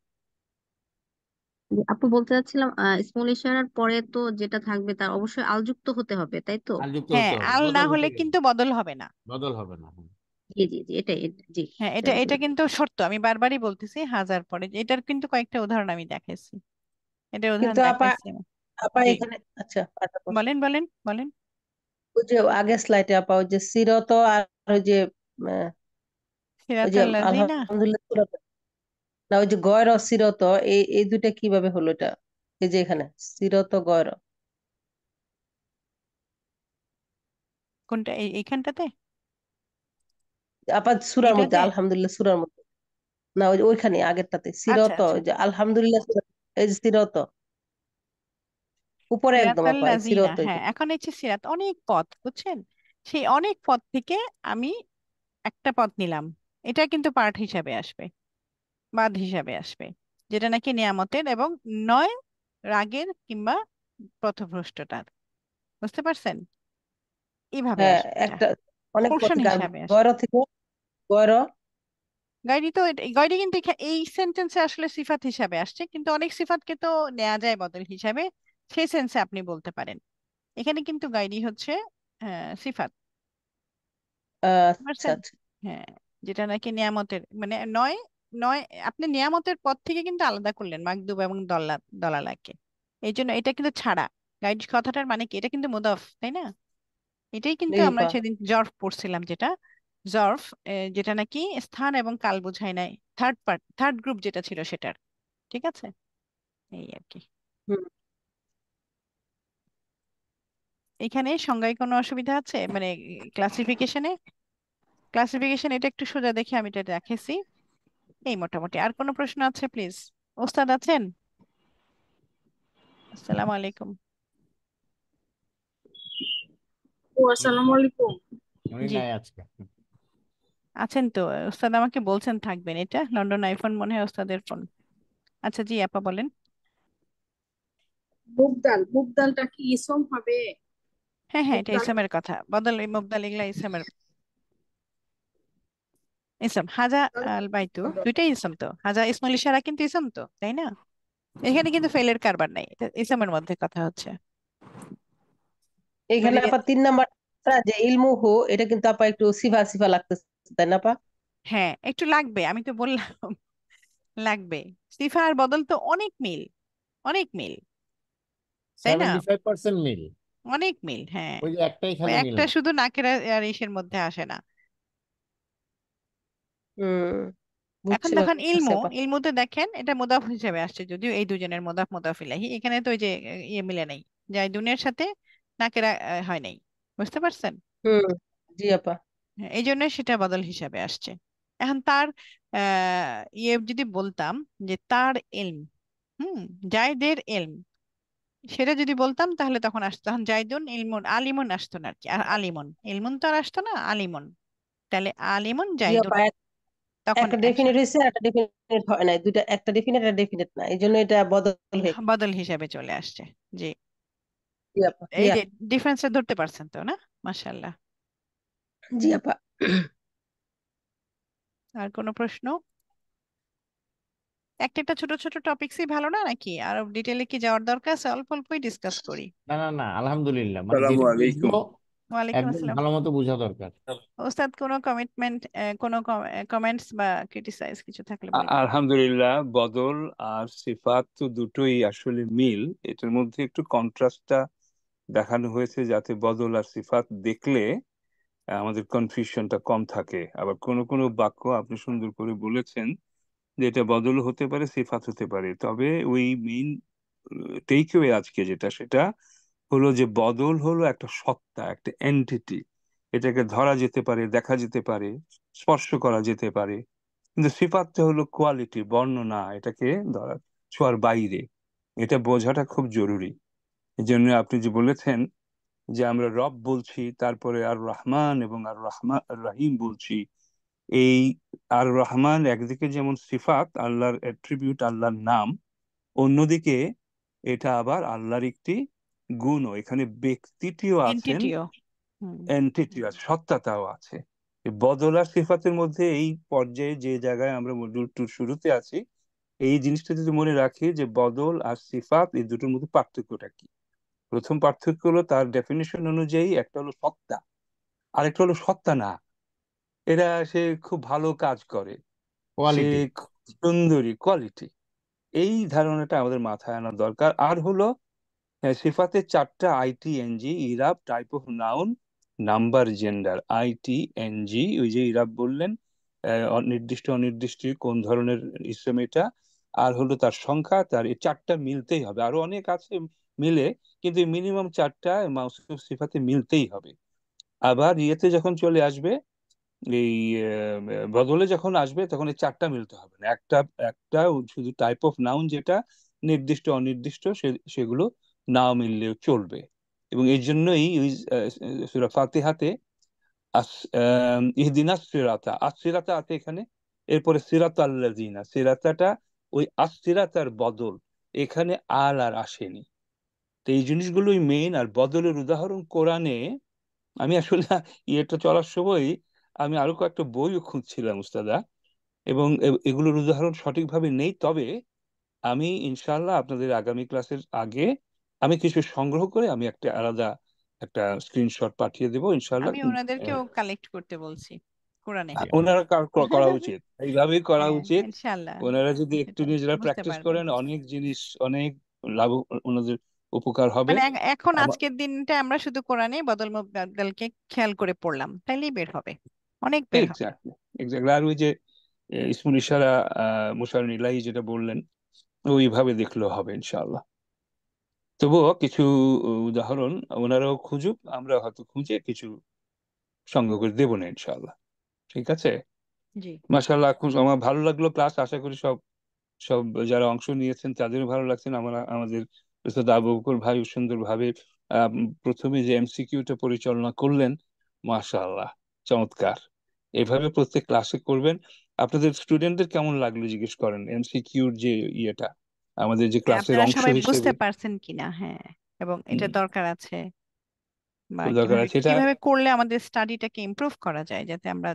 Speaker 5: জি, আপু বলতে চাচ্ছিলাম স্মল ইশারার পরে তো যেটা থাকবে তার অবশ্যই আলযুক্ত হতে হবে, তাই তো?
Speaker 2: আর যুক্ত
Speaker 1: হ্যাঁ,
Speaker 2: হতে হবে,
Speaker 1: আল না
Speaker 2: বদল
Speaker 1: হলে
Speaker 2: হতে গেলে
Speaker 1: কিন্তু বদল হবে না।
Speaker 2: বদল হবে না।
Speaker 5: জি জি জি, জি,
Speaker 1: হ্যাঁ,
Speaker 5: এটা
Speaker 1: এটা
Speaker 5: বুঝতে
Speaker 1: এটা
Speaker 5: পেরেছি।
Speaker 1: কিন্তু শর্ত, আমি বারবারই বলতেছি হাজার পরে, এটার কিন্তু কয়েকটা উদাহরণ আমি দেখাইছি, এটার উদাহরণ
Speaker 6: কিন্তু আপা,
Speaker 1: দেখাইছি আমি।
Speaker 6: আপা
Speaker 1: জি,
Speaker 6: এখানে আচ্ছা একটা প্রশ্ন।
Speaker 1: বলেন, বলেন, বলেন।
Speaker 6: ওই যে আগের স্লাইডে আপা ওই যে সিরত আর ওই যে আহ, ওই যে
Speaker 1: সিরাতাল লাযিনা,
Speaker 6: আলহামদুলিল্লাহ সূরাতে, না ওই যে গয়র সিরত, এই এই দুইটা কিভাবে হলো এটা? এই যে এখানে সিরত গয়র,
Speaker 1: কোনটা এইখানটাতে?
Speaker 6: আপা সূরার মধ্যে,
Speaker 1: এইটাতে?
Speaker 6: আলহামদুলিল্লাহ সূরার মধ্যে, না ওই যে ওইখানে আগেরটাতে
Speaker 1: আচ্ছা,
Speaker 6: সিরত,
Speaker 1: আচ্ছা।
Speaker 6: ওই যে আলহামদুলিল্লাহ সূরা, এই যে সিরত উপরে একদম
Speaker 1: সিরাতাল
Speaker 6: আপা, এই
Speaker 1: লাযিনা,
Speaker 6: সিরত এই যে।
Speaker 1: হ্যাঁ, এখন হচ্ছে সিরাত অনেক পথ, বুঝছেন? সেই অনেক পথ থেকে আমি একটা পথ নিলাম, এটা কিন্তু পার্ট হিসাবে আসবে, বাদ হিসাবে আসবে, যেটা নাকি নিয়ামতের এবং নয় রাগের কিংবা পথভ্রষ্টতার। বুঝতে পারছেন? এইভাবে
Speaker 6: হ্যাঁ
Speaker 1: আসবে এটা,
Speaker 6: একটা অনেক পথ
Speaker 1: পোর্শন
Speaker 6: থেকে আর
Speaker 1: হিসাবে আসবে।
Speaker 6: গয়র থেকে গয়র,
Speaker 1: গাইডি তো গাইডি কিন্তু এই সেন্টেন্সে আসলে সিফাত হিসাবে আসছে, কিন্তু অনেক সিফাতকে তো নেওয়া যায় বদল হিসাবে, সেই সেন্সে আপনি বলতে পারেন। এখানে কিন্তু গাইডি হচ্ছে সিফাত। বুঝতে
Speaker 6: আচ্ছা
Speaker 1: পারছেন?
Speaker 6: আচ্ছা।
Speaker 1: হ্যাঁ, যেটা নাকি নিয়ামতের নয়, নয়, আপনি নিয়ামতের পদ থেকে কিন্তু আলাদা করলেন মাকদুব এবং দলালাকে, এই জন্য এটা কিন্তু ছাড়া। গাইড কথাটার মানে কি, এটা কিন্তু মুদাফ, তাই না? এটাই কিন্তু আমরা
Speaker 6: লিপা,
Speaker 1: সেদিন জর্ফ পড়ছিলাম, যেটা জর্ফ, যেটা নাকি স্থান এবং কাল বোঝায় নাই, থার্ড গ্রুপ যেটা ছিল সেটার। ঠিক আছে, এই আর কি। এখানে সংজ্ঞায় কোনো অসুবিধা আছে, ক্লাসিফিকেশনে? ক্লাসিফিকেশন এটা একটু সোজা, দেখে আমি এটা দেখেছি। এই মোটামুটি, আর কোনো প্রশ্ন আছে প্লিজ? ওস্তাদ আছেন? আসসালামু আলাইকুম।
Speaker 7: ও আসসালামু আলাইকুম।
Speaker 2: উনি
Speaker 1: জি,
Speaker 2: নাই আজকে।
Speaker 1: আছেন তো। ওস্তাদ আমাকে বলছেন থাকবেন, এটা লন্ডন আইফোন মনে হয় ওস্তাদের ফোন। আচ্ছা জি আপা বলেন।
Speaker 7: মুগ ডাল, মুগ ডালটা কি ইসম হবে?
Speaker 1: হ্যাঁ হ্যাঁ,
Speaker 7: মুগ
Speaker 1: এটা
Speaker 7: ডাল
Speaker 1: ইসলামের কথা, বদল মুবদাল এগুলা ইসলামের ইসলাম। হাজা আল বাইতু দুইটাই ইসলাম, তো হাজা ইসমুল ইশারা কিন্তু ইসলাম তো, তাই না? এখানে কিন্তু ফেলের কারবার নাই, এটা ইসলামের মধ্যে কথা হচ্ছে।
Speaker 6: এখানে
Speaker 1: নইলে
Speaker 6: আপা 3 নাম্বার যে ইলমুহু, এটা কিন্তু আপা একটু সিফা সিফা লাগতেছে, তাই না আপা?
Speaker 1: হ্যাঁ একটু লাগবে, আমি তো বললাম লাগবে। সিফা আর বদল তো অনেক মিল, অনেক মিল, তাই না?
Speaker 2: 75% মিল।
Speaker 1: অনেক মিল, হ্যাঁ।
Speaker 2: ওই যে একটাই
Speaker 1: ওই
Speaker 2: খালি মিল
Speaker 1: একটা
Speaker 2: না।
Speaker 1: শুধু নাকের আর ইসের মধ্যে আসে না।
Speaker 6: হুম,
Speaker 1: এখন
Speaker 6: বুঝছি
Speaker 1: দেখেন
Speaker 6: পারছি
Speaker 1: ইলমু,
Speaker 6: আপা।
Speaker 1: ইলমুতে দেখেন এটা মুদাফ হিসেবে আসছে, যদিও এই দুজনের মুদাফ মুদাফ ইলাহি, এখানে তো ওই যে ইয়ে মিলে নাই, জাইদুনের সাথে নাকের হয় নাই, বুঝতে পারছেন?
Speaker 6: হুম, জি আপা।
Speaker 1: হ্যাঁ, এই জন্য সেটা বদল হিসাবে আসছে। এখন তার ইয়ে যদি বলতাম যে তার ইলম, হুম, জায়দের ইলম, সেটা যদি বলতাম তাহলে তখন আসতো, তখন জাইদুন ইলমুন আলিমুন আসতো না আর কি, আর আলিমুন ইলমুন তো আর আসতো না, আলিমুন, তাহলে আলিমুন
Speaker 6: জি
Speaker 1: জাইদুন,
Speaker 6: আপা,
Speaker 1: তখন
Speaker 6: একটা ডেফিনিট
Speaker 1: একসাথে
Speaker 6: হয়েছে, একটা ডেফিনিট হয় নাই, দুইটা, একটা ডেফিনিট একটা ডেফিনিট না, এই জন্য এটা বদল হয়ে গেছে।
Speaker 1: বদল হিসাবে চলে আসছে। জি,
Speaker 6: জি আপা,
Speaker 1: এই যে
Speaker 6: ক্লিয়ার।
Speaker 1: ডিফারেন্সটা ধরতে পারছেন তো না? মাশাআল্লাহ।
Speaker 6: জি আপা।
Speaker 1: আর কোনো প্রশ্ন? একটা একটা ছোট ছোট টপিকসই ভালো না নাকি, আর ডিটেলে কি যাওয়ার দরকার আছে? অল্প অল্পই ডিসকাস করি।
Speaker 2: না না না, আলহামদুলিল্লাহ, মানে
Speaker 8: আসসালামু
Speaker 2: যেটা
Speaker 8: আলাইকুম।
Speaker 2: বুঝবো
Speaker 1: ওয়ালাইকুম
Speaker 2: একদম
Speaker 1: আসসালাম।
Speaker 2: ভালো মতো বোঝা দরকার।
Speaker 1: ওস্তাদ কোনো কমিটমেন্ট, কোনো কমেন্টস বা ক্রিটিসাইজ কিছু থাকলে বলবেন।
Speaker 8: আলহামদুলিল্লাহ, বদল আর সিফাত তো দুটোই আসলে মিল। এটার মধ্যে একটু কন্ট্রাস্টটা দেখানো হয়েছে যাতে বদল আর সিফাত দেখলে আমাদের কনফিউশনটা কম থাকে। আবার কোনো কোনো বাক্য আপনি সুন্দর করে বলেছেন যে এটা বদল হতে পারে, সিফাত হতে পারে, তবে ওই মেইন টেকঅ্যাওয়ে আজকে যেটা, সেটা হলো যে বদল হলো একটা সত্তা, একটা এন্টিটি। এটাকে ধরা যেতে পারে, দেখা যেতে পারে, স্পর্শ করা যেতে পারে। কিন্তু সিফাতটা হলো কোয়ালিটি, বর্ণনা, এটাকে ধরা ছোঁয়ার বাইরে। এটা বোঝাটা খুব জরুরি। এই জন্য আপনি যে বলেছেন যে আমরা রব বলছি, তারপরে আর রহমান এবং আর রহমান রাহিম বলছি। এই আর রহমান একদিকে যেমন সিফাত, আল্লাহর অ্যাট্রিবিউট, আল্লাহর নাম, অন্যদিকে এটা আবার আল্লাহর একটি গুণও। এখানে ব্যক্তিটিও আছেন,
Speaker 1: এনটিটিও। হুম।
Speaker 8: এন্টিটি আছে, সত্তাটাও আছে। এই বদল আর সিফাতের মধ্যে এই পর্যায়ে যে জায়গায় আমরা মডিউল টুর শুরুতে আছি, এই জিনিসটা যদি মনে রাখি যে বদল আর সিফাত এই দুটোর মধ্যে পার্থক্যটা কি। প্রথম পার্থক্য হলো তার ডেফিনিশন অনুযায়ী, একটা হলো সত্তা, আরেকটা হলো সত্তা না। এরা সে খুব ভালো কাজ করে, সে
Speaker 2: কোয়ালিটি।
Speaker 8: খুব সুন্দরী, কোয়ালিটি। এই ধারণাটা আমাদের মাথায় আনা দরকার। আর হলো সিফাতের 4টা ITNG, ইরাব, type of noun, number, gender. ITNG, ওই যে ইরাব বললেন, নির্দিষ্ট অনির্দিষ্ট কোন ধরনের ইসম এটা, আর হলো তার সংখ্যা, তার এই 4টা মিলতেই হবে। আরো অনেক আছে মিলে, কিন্তু মিনিমাম 4টা মাউসুফ সিফাতে মিলতেই হবে। আবার ইয়েতে যখন চলে আসবে, এই বদলে যখন আসবে, তখন এই 4টা মিলতে হবে না। একটা একটা শুধু টাইপ অফ নাউন, যেটা নির্দিষ্ট অনির্দিষ্ট, সেগুলো নাও মিললেও চলবে। এবং এই জন্যই ওই সূরা ফাতিহাতে ইহদিনাস সিরাতা, আসিরাতা আছে এখানে, এরপরে সিরাত আল্লাযিনা, সিরাতাটা ওই আসিরাতার বদল, এখানে আল আর আসেনি। তো এই জিনিসগুলোই মেইন। আর বদলের উদাহরণ কোরআনে, আমি আসলে ইয়েটা চলার সময় আমি আরো কয়েকটা বইও খুঁজছিলাম উস্তাদা, এবং এগুলোর উদাহরণ সঠিকভাবে নেই। তবে আমি ইনশাআল্লাহ আপনাদের আগামী ক্লাসের আগে আমি কিছু সংগ্রহ করে আমি একটা আলাদা একটা স্ক্রিনশট পাঠিয়ে দেবো ইনশাআল্লাহ।
Speaker 1: আমি ওনাদেরকেও কালেক্ট করতে বলছি কোরআনে।
Speaker 8: ওনারা করা উচিত, এইভাবেই করা
Speaker 1: হ্যাঁ
Speaker 8: উচিত।
Speaker 1: ইনশাআল্লাহ,
Speaker 8: ওনারা যদি একটু
Speaker 1: সেটা
Speaker 8: নিজেরা
Speaker 1: বুঝতে
Speaker 8: প্র্যাকটিস
Speaker 1: পারবে।
Speaker 8: করেন, অনেক জিনিস, অনেক লাভ ওনাদের উপকার হবে।
Speaker 1: মানে এখন আজকের দিনটা আমরা শুধু কোরআনে বদল মুবদলকে খেয়াল করে পড়লাম, তাইলেই বের হবে, অনেক বের হবে।
Speaker 8: Exactly, exactly. আর ওই যে ইসমুল ইশারা, মুশারুল ইলাহি যেটা বললেন, ওইভাবে দেখলেও হবে ইনশাআল্লাহ। তবুও কিছু উদাহরণ ওনারাও খুঁজুক, আমরা হয়তো খুঁজে কিছু সংগ্রহ করে দেবো না ইনশাআল্লাহ। ঠিক আছে।
Speaker 1: জি।
Speaker 8: মাশাআল্লাহ, খুব আমার ভালো লাগলো ক্লাস। আশা করি সব সব যারা অংশ নিয়েছেন তাদেরও ভালো লাগছে। আমাদের উস্তাদ আবু বকর ভাই সুন্দরভাবে প্রথমে যে MCQ টা পরিচালনা করলেন, মাশাআল্লাহ। চমৎকার। এভাবে প্রত্যেক ক্লাসে করবেন। আপনাদের স্টুডেন্টদের কেমন লাগলো জিজ্ঞেস করেন, এমসিকিউর যে ইয়েটা আমাদের যে ক্লাসের
Speaker 1: আপনারা
Speaker 8: অংশ
Speaker 1: সবাই বুঝতে
Speaker 8: হিসেবে।
Speaker 1: পারছেন কিনা, হ্যাঁ, এবং এটা
Speaker 8: হুম,
Speaker 1: দরকার আছে, বা
Speaker 8: খুব দরকার
Speaker 1: কিভাবে
Speaker 8: আছে এটা।
Speaker 1: কিভাবে করলে আমাদের স্টাডিটাকে ইমপ্রুভ করা যায়, যাতে আমরা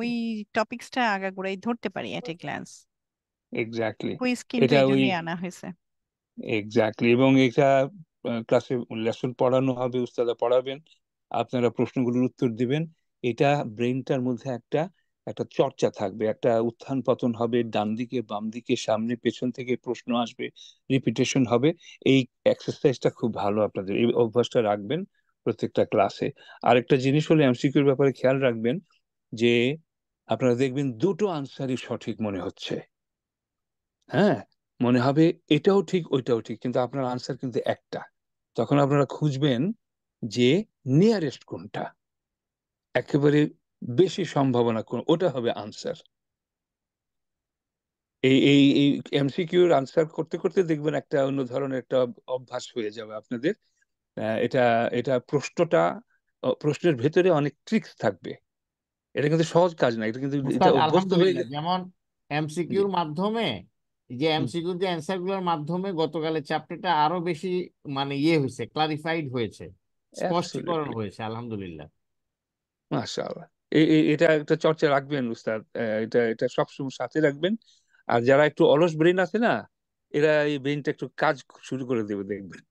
Speaker 1: ওই টপিকসটা আগাগোড়াই ধরতে পারি এট এ গ্ল্যান্স।
Speaker 8: এক্স্যাক্টলি
Speaker 1: কুইজ কিন্তু
Speaker 8: এটা
Speaker 1: এই
Speaker 8: ওই
Speaker 1: জন্যই আনা হয়েছে।
Speaker 8: এক্স্যাক্টলি। এবং এটা ক্লাসে লেসন পড়ানো হবে, উস্তাদা পড়াবেন, আপনারা প্রশ্নগুলোর উত্তর দিবেন। এটা ব্রেনটার মধ্যে একটা একটা চর্চা থাকবে, একটা উত্থান পতন হবে, ডান দিকে বাম দিকে সামনে পেছন থেকে প্রশ্ন আসবে, রিপিটেশন হবে। এই এক্সারসাইজটা খুব ভালো, আপনাদের এই অভ্যাসটা রাখবেন প্রত্যেকটা ক্লাসে। আরেকটা জিনিস হলো এমসিকিউর ব্যাপারে খেয়াল রাখবেন যে আপনারা দেখবেন দুটো আনসারই সঠিক মনে হচ্ছে। হ্যাঁ, মনে হবে এটাও ঠিক ওইটাও ঠিক, কিন্তু আপনার আনসার কিন্তু একটা। তখন আপনারা খুঁজবেন যে নিয়ারেস্ট কোনটা, একেবারে বেশি সম্ভাবনা কোন, ওটা হবে আনসার। এই এমসিকিউর আনসার করতে করতে দেখবেন একটা অন্য ধরনের একটা অভ্যাস হয়ে যাবে আপনাদের। এটা এটা প্রশ্নের ভেতরে অনেক ট্রিক্স থাকবে। এটা কিন্তু সহজ কাজ না, এটা কিন্তু এটা
Speaker 2: উস্তাদ
Speaker 8: অভ্যস্ত হয়ে
Speaker 2: আলহামদুলিল্লাহ,
Speaker 8: গেছে।
Speaker 2: যেমন
Speaker 8: জি।
Speaker 2: এমসিকিউর মাধ্যমে, যে
Speaker 8: হুম,
Speaker 2: এমসিকিউর যে অ্যান্সার গুলোর মাধ্যমে গতকালের চ্যাপ্টারটা আরো বেশি মানে হয়েছে, ক্লারিফাইড হয়েছে, স্পষ্টীকরণ
Speaker 8: অ্যাবসলিউটলি।
Speaker 2: হয়েছে আলহামদুলিল্লাহ।
Speaker 8: মাশাআল্লাহ। এটা একটা চর্চা রাখবেন উস্তাদ, এটা এটা সবসময় সাথে রাখবেন। আর যারা একটু অলস ব্রেন আছে না, এরা এই ব্রেনটা একটু কাজ শুরু করে দেবে দেখবেন।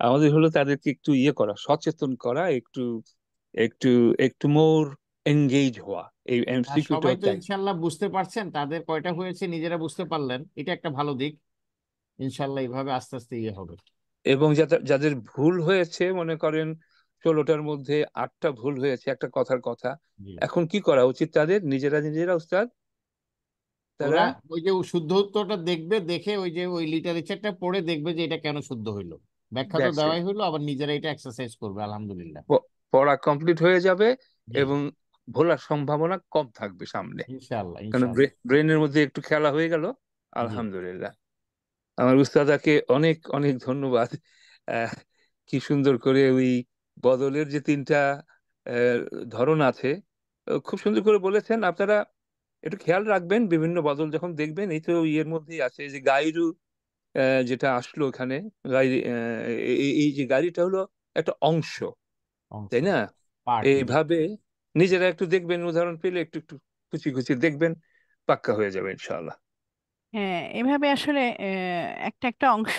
Speaker 8: আমাদের হলো তাদেরকে একটু ইয়ে করা, সচেতন করা, একটু একটু একটু মোর এঙ্গেজ হওয়া এই
Speaker 2: আর
Speaker 8: এমসিকিউটাও
Speaker 2: সবাই তো
Speaker 8: তাই।
Speaker 2: ইনশাল্লাহ বুঝতে পারছেন, তাদের কয়টা হয়েছে নিজেরা বুঝতে পারলেন, এটা একটা ভালো দিক। ইনশাল্লাহ এইভাবে আস্তে আস্তে হবে।
Speaker 8: এবং যাদের ভুল হয়েছে, মনে করেন 16টার মধ্যে 8টা ভুল হয়েছে একটা কথার কথা,
Speaker 2: জি।
Speaker 8: এখন কি করা উচিত তাদের? নিজেরা নিজেরা উস্তাদ তারা
Speaker 2: ওরা ওই যে শুদ্ধ উত্তরটা দেখবে, দেখে ওই যে ওই লিটারেচারটা পড়ে দেখবে যে এটা কেন শুদ্ধ হইলো, ব্যাখ্যা তো
Speaker 8: দ্যাটস ইট,
Speaker 2: দেওয়াই হইলো, আবার নিজেরা এটা এক্সারসাইজ করবে আলহামদুলিল্লাহ।
Speaker 8: পড়া কমপ্লিট হয়ে যাবে
Speaker 2: জি।
Speaker 8: এবং ভোলার সম্ভাবনা কম থাকবে সামনে।
Speaker 2: ইনশাল্লাহ
Speaker 8: কারণ
Speaker 2: ইনশাল্লাহ।
Speaker 8: ব্রেনের মধ্যে একটু খেলা হয়ে গেল।
Speaker 2: জি।
Speaker 8: আলহামদুলিল্লাহ। আমার উস্তাদাকে অনেক অনেক ধন্যবাদ। আহ, কি সুন্দর করে ওই বদলের যে 3টা আহ, ধরন আছে, খুব সুন্দর করে বলেছেন। আপনারা একটু খেয়াল রাখবেন, বিভিন্ন বদল যখন দেখবেন, এই তো ইয়ের মধ্যেই আছে, এই যে গাইরু যেটা আসলো এখানে, গাড়ি এই যে গাড়িটা হলো একটা অংশ,
Speaker 2: অংশ,
Speaker 8: তাই না?
Speaker 2: পার্ট। জি।
Speaker 8: এইভাবে নিজেরা একটু দেখবেন, উদাহরণ পেলে একটু একটু খুঁচি খুঁচি দেখবেন, পাক্কা হয়ে যাবে ইনশাআল্লাহ।
Speaker 1: হ্যাঁ, এভাবে আসলে একটা একটা অংশ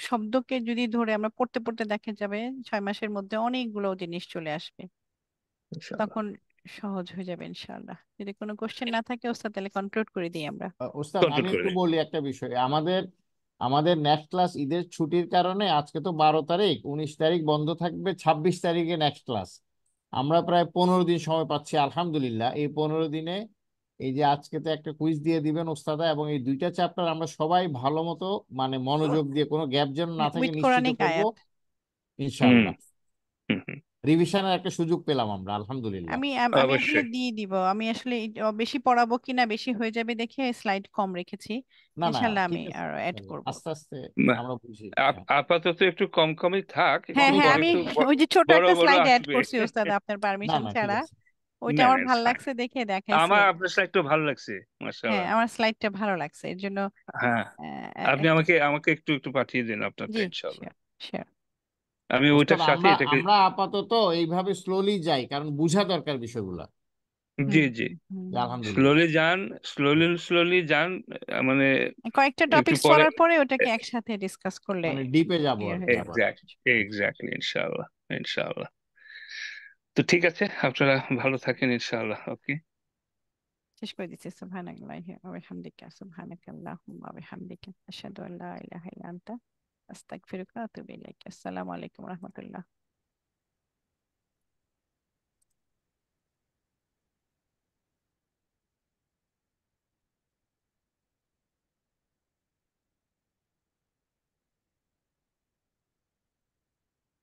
Speaker 1: শব্দকে যদি ধরে আমরা পড়তে পড়তে দেখা যাবে 6 মাসের মধ্যে অনেকগুলো জিনিস চলে আসবে।
Speaker 8: ইনশাআল্লাহ।
Speaker 1: তখন সহজ হয়ে যাবে ইনশাআল্লাহ। যদি কোনো কোশ্চেন না থাকে ওস্তাদ, তাহলে কনক্লুড করে দিই আমরা।
Speaker 2: ওস্তাদ
Speaker 8: কন্ট্রোল
Speaker 2: আমি
Speaker 8: করে
Speaker 2: একটু
Speaker 8: দিন।
Speaker 2: বলি একটা বিষয়। আমাদের আমাদের নেক্সট ক্লাস ঈদের ছুটির কারণে, আজকে তো 12 তারিখ, 19 তারিখ বন্ধ থাকবে, 26 তারিখে নেক্সট ক্লাস। আমরা প্রায় 15 দিন সময় পাচ্ছি আলহামদুলিল্লাহ। এই 15 দিনে এই যে আজকে তো একটা কুইজ দিয়ে দিবেন ওস্তাদা, এবং এই 2টা চ্যাপ্টার আমরা সবাই ভালো মতো মানে মনোযোগ দিয়ে, কোনো গ্যাপ যেন না
Speaker 1: হ্যাঁ,
Speaker 2: থাকে,
Speaker 1: উইথ
Speaker 2: নিশ্চিত
Speaker 1: কোরআনিক
Speaker 2: করব
Speaker 1: আয়াত।
Speaker 8: হুম
Speaker 2: ইনশাআল্লাহ।
Speaker 8: হুম হুম।
Speaker 2: রিভিশনের একটা সুযোগ পেলাম আমরা আলহামদুলিল্লাহ।
Speaker 1: আমি আসলে
Speaker 8: অবশ্যই।
Speaker 1: দিয়ে দিব। আমি আসলে বেশি পড়াবো কিনা, বেশি হয়ে যাবে দেখে স্লাইড কম রেখেছি।
Speaker 2: না না,
Speaker 1: ইনশাল্লাহ আমি
Speaker 2: ঠিক আছে
Speaker 1: আরো অ্যাড
Speaker 2: ইনশাআল্লাহ।
Speaker 1: করব।
Speaker 2: আস্তে আস্তে
Speaker 8: বাহ,
Speaker 2: আমরা বুঝি। হ্যাঁ।
Speaker 8: আপাতত একটু কম কমই থাক,
Speaker 1: হ্যাঁ
Speaker 8: একটু
Speaker 2: কমই
Speaker 1: হ্যাঁ,
Speaker 8: পরে
Speaker 1: আমি
Speaker 2: থাকবে।
Speaker 8: একটু
Speaker 1: ওই যে ছোট
Speaker 8: বড়
Speaker 1: একটা
Speaker 8: বড়
Speaker 1: স্লাইড অ্যাড
Speaker 8: আসবে।
Speaker 1: করছি ওস্তাদ, আপনার
Speaker 2: না
Speaker 1: পারমিশন
Speaker 2: না, ঠিক
Speaker 1: ছাড়া।
Speaker 2: আছে।
Speaker 1: ওইটা
Speaker 8: না
Speaker 1: আমার
Speaker 8: না,
Speaker 1: ভাল
Speaker 8: ফাইন।
Speaker 1: লাগছে দেখে দেখাইছি
Speaker 8: আমার
Speaker 1: আর কি।
Speaker 8: আপনার সাথে একটু ভালো লাগছে,
Speaker 1: হ্যাঁ,
Speaker 8: মাশাআল্লাহ।
Speaker 1: আমার স্লাইডটা ভালো লাগছে এর জন্য।
Speaker 8: হ্যাঁ, আপনি
Speaker 1: একটা,
Speaker 8: আমাকে আমাকে একটু একটু পাঠিয়ে দিন আপনারটা
Speaker 1: জি,
Speaker 8: ইনশাআল্লাহ।
Speaker 1: Sure sure.
Speaker 8: আমি
Speaker 2: ওস্তাদ
Speaker 8: ওইটার সাথে
Speaker 2: আমরা
Speaker 8: এটাকে।
Speaker 2: আমরা আপাতত এইভাবে স্লোলি যাই, কারণ বুঝা দরকার বিষয়গুলা।
Speaker 8: জি
Speaker 1: হুম
Speaker 8: জি।
Speaker 1: হুম।
Speaker 2: যে আলহামদুলিল্লাহ।
Speaker 8: স্লোলি যান, স্লোলি যান, মানে
Speaker 1: কয়েকটা
Speaker 8: একটু
Speaker 1: টপিকস
Speaker 8: পরে।
Speaker 1: পড়ার পরে ওটাকে একসাথে ডিসকাস করলে
Speaker 2: মানে ডিপে যাব
Speaker 1: ক্লিয়ার
Speaker 2: আর কি
Speaker 1: হয়ে যাবে।
Speaker 2: আবার।
Speaker 8: এক্স্যাক্টলি ইনশাআল্লাহ। ইনশাআল্লাহ। তো ঠিক আছে, আপনারা ভালো থাকেন ইনশাআল্লাহ। ওকে।
Speaker 1: শেষ করে দিচ্ছি। সুবহানাল্লাহি ওয়া বিহামদিকা, সুবহানাকাল্লাহুম্মা ওয়া বিহামদিকা, আশহাদু আল্লা ইলাহা ইল্লা আনতা, আস্তাগফিরুকা ওয়া আতুবু ইলাইক। আসসালামু আলাইকুম ওয়া রাহমাতুল্লাহ।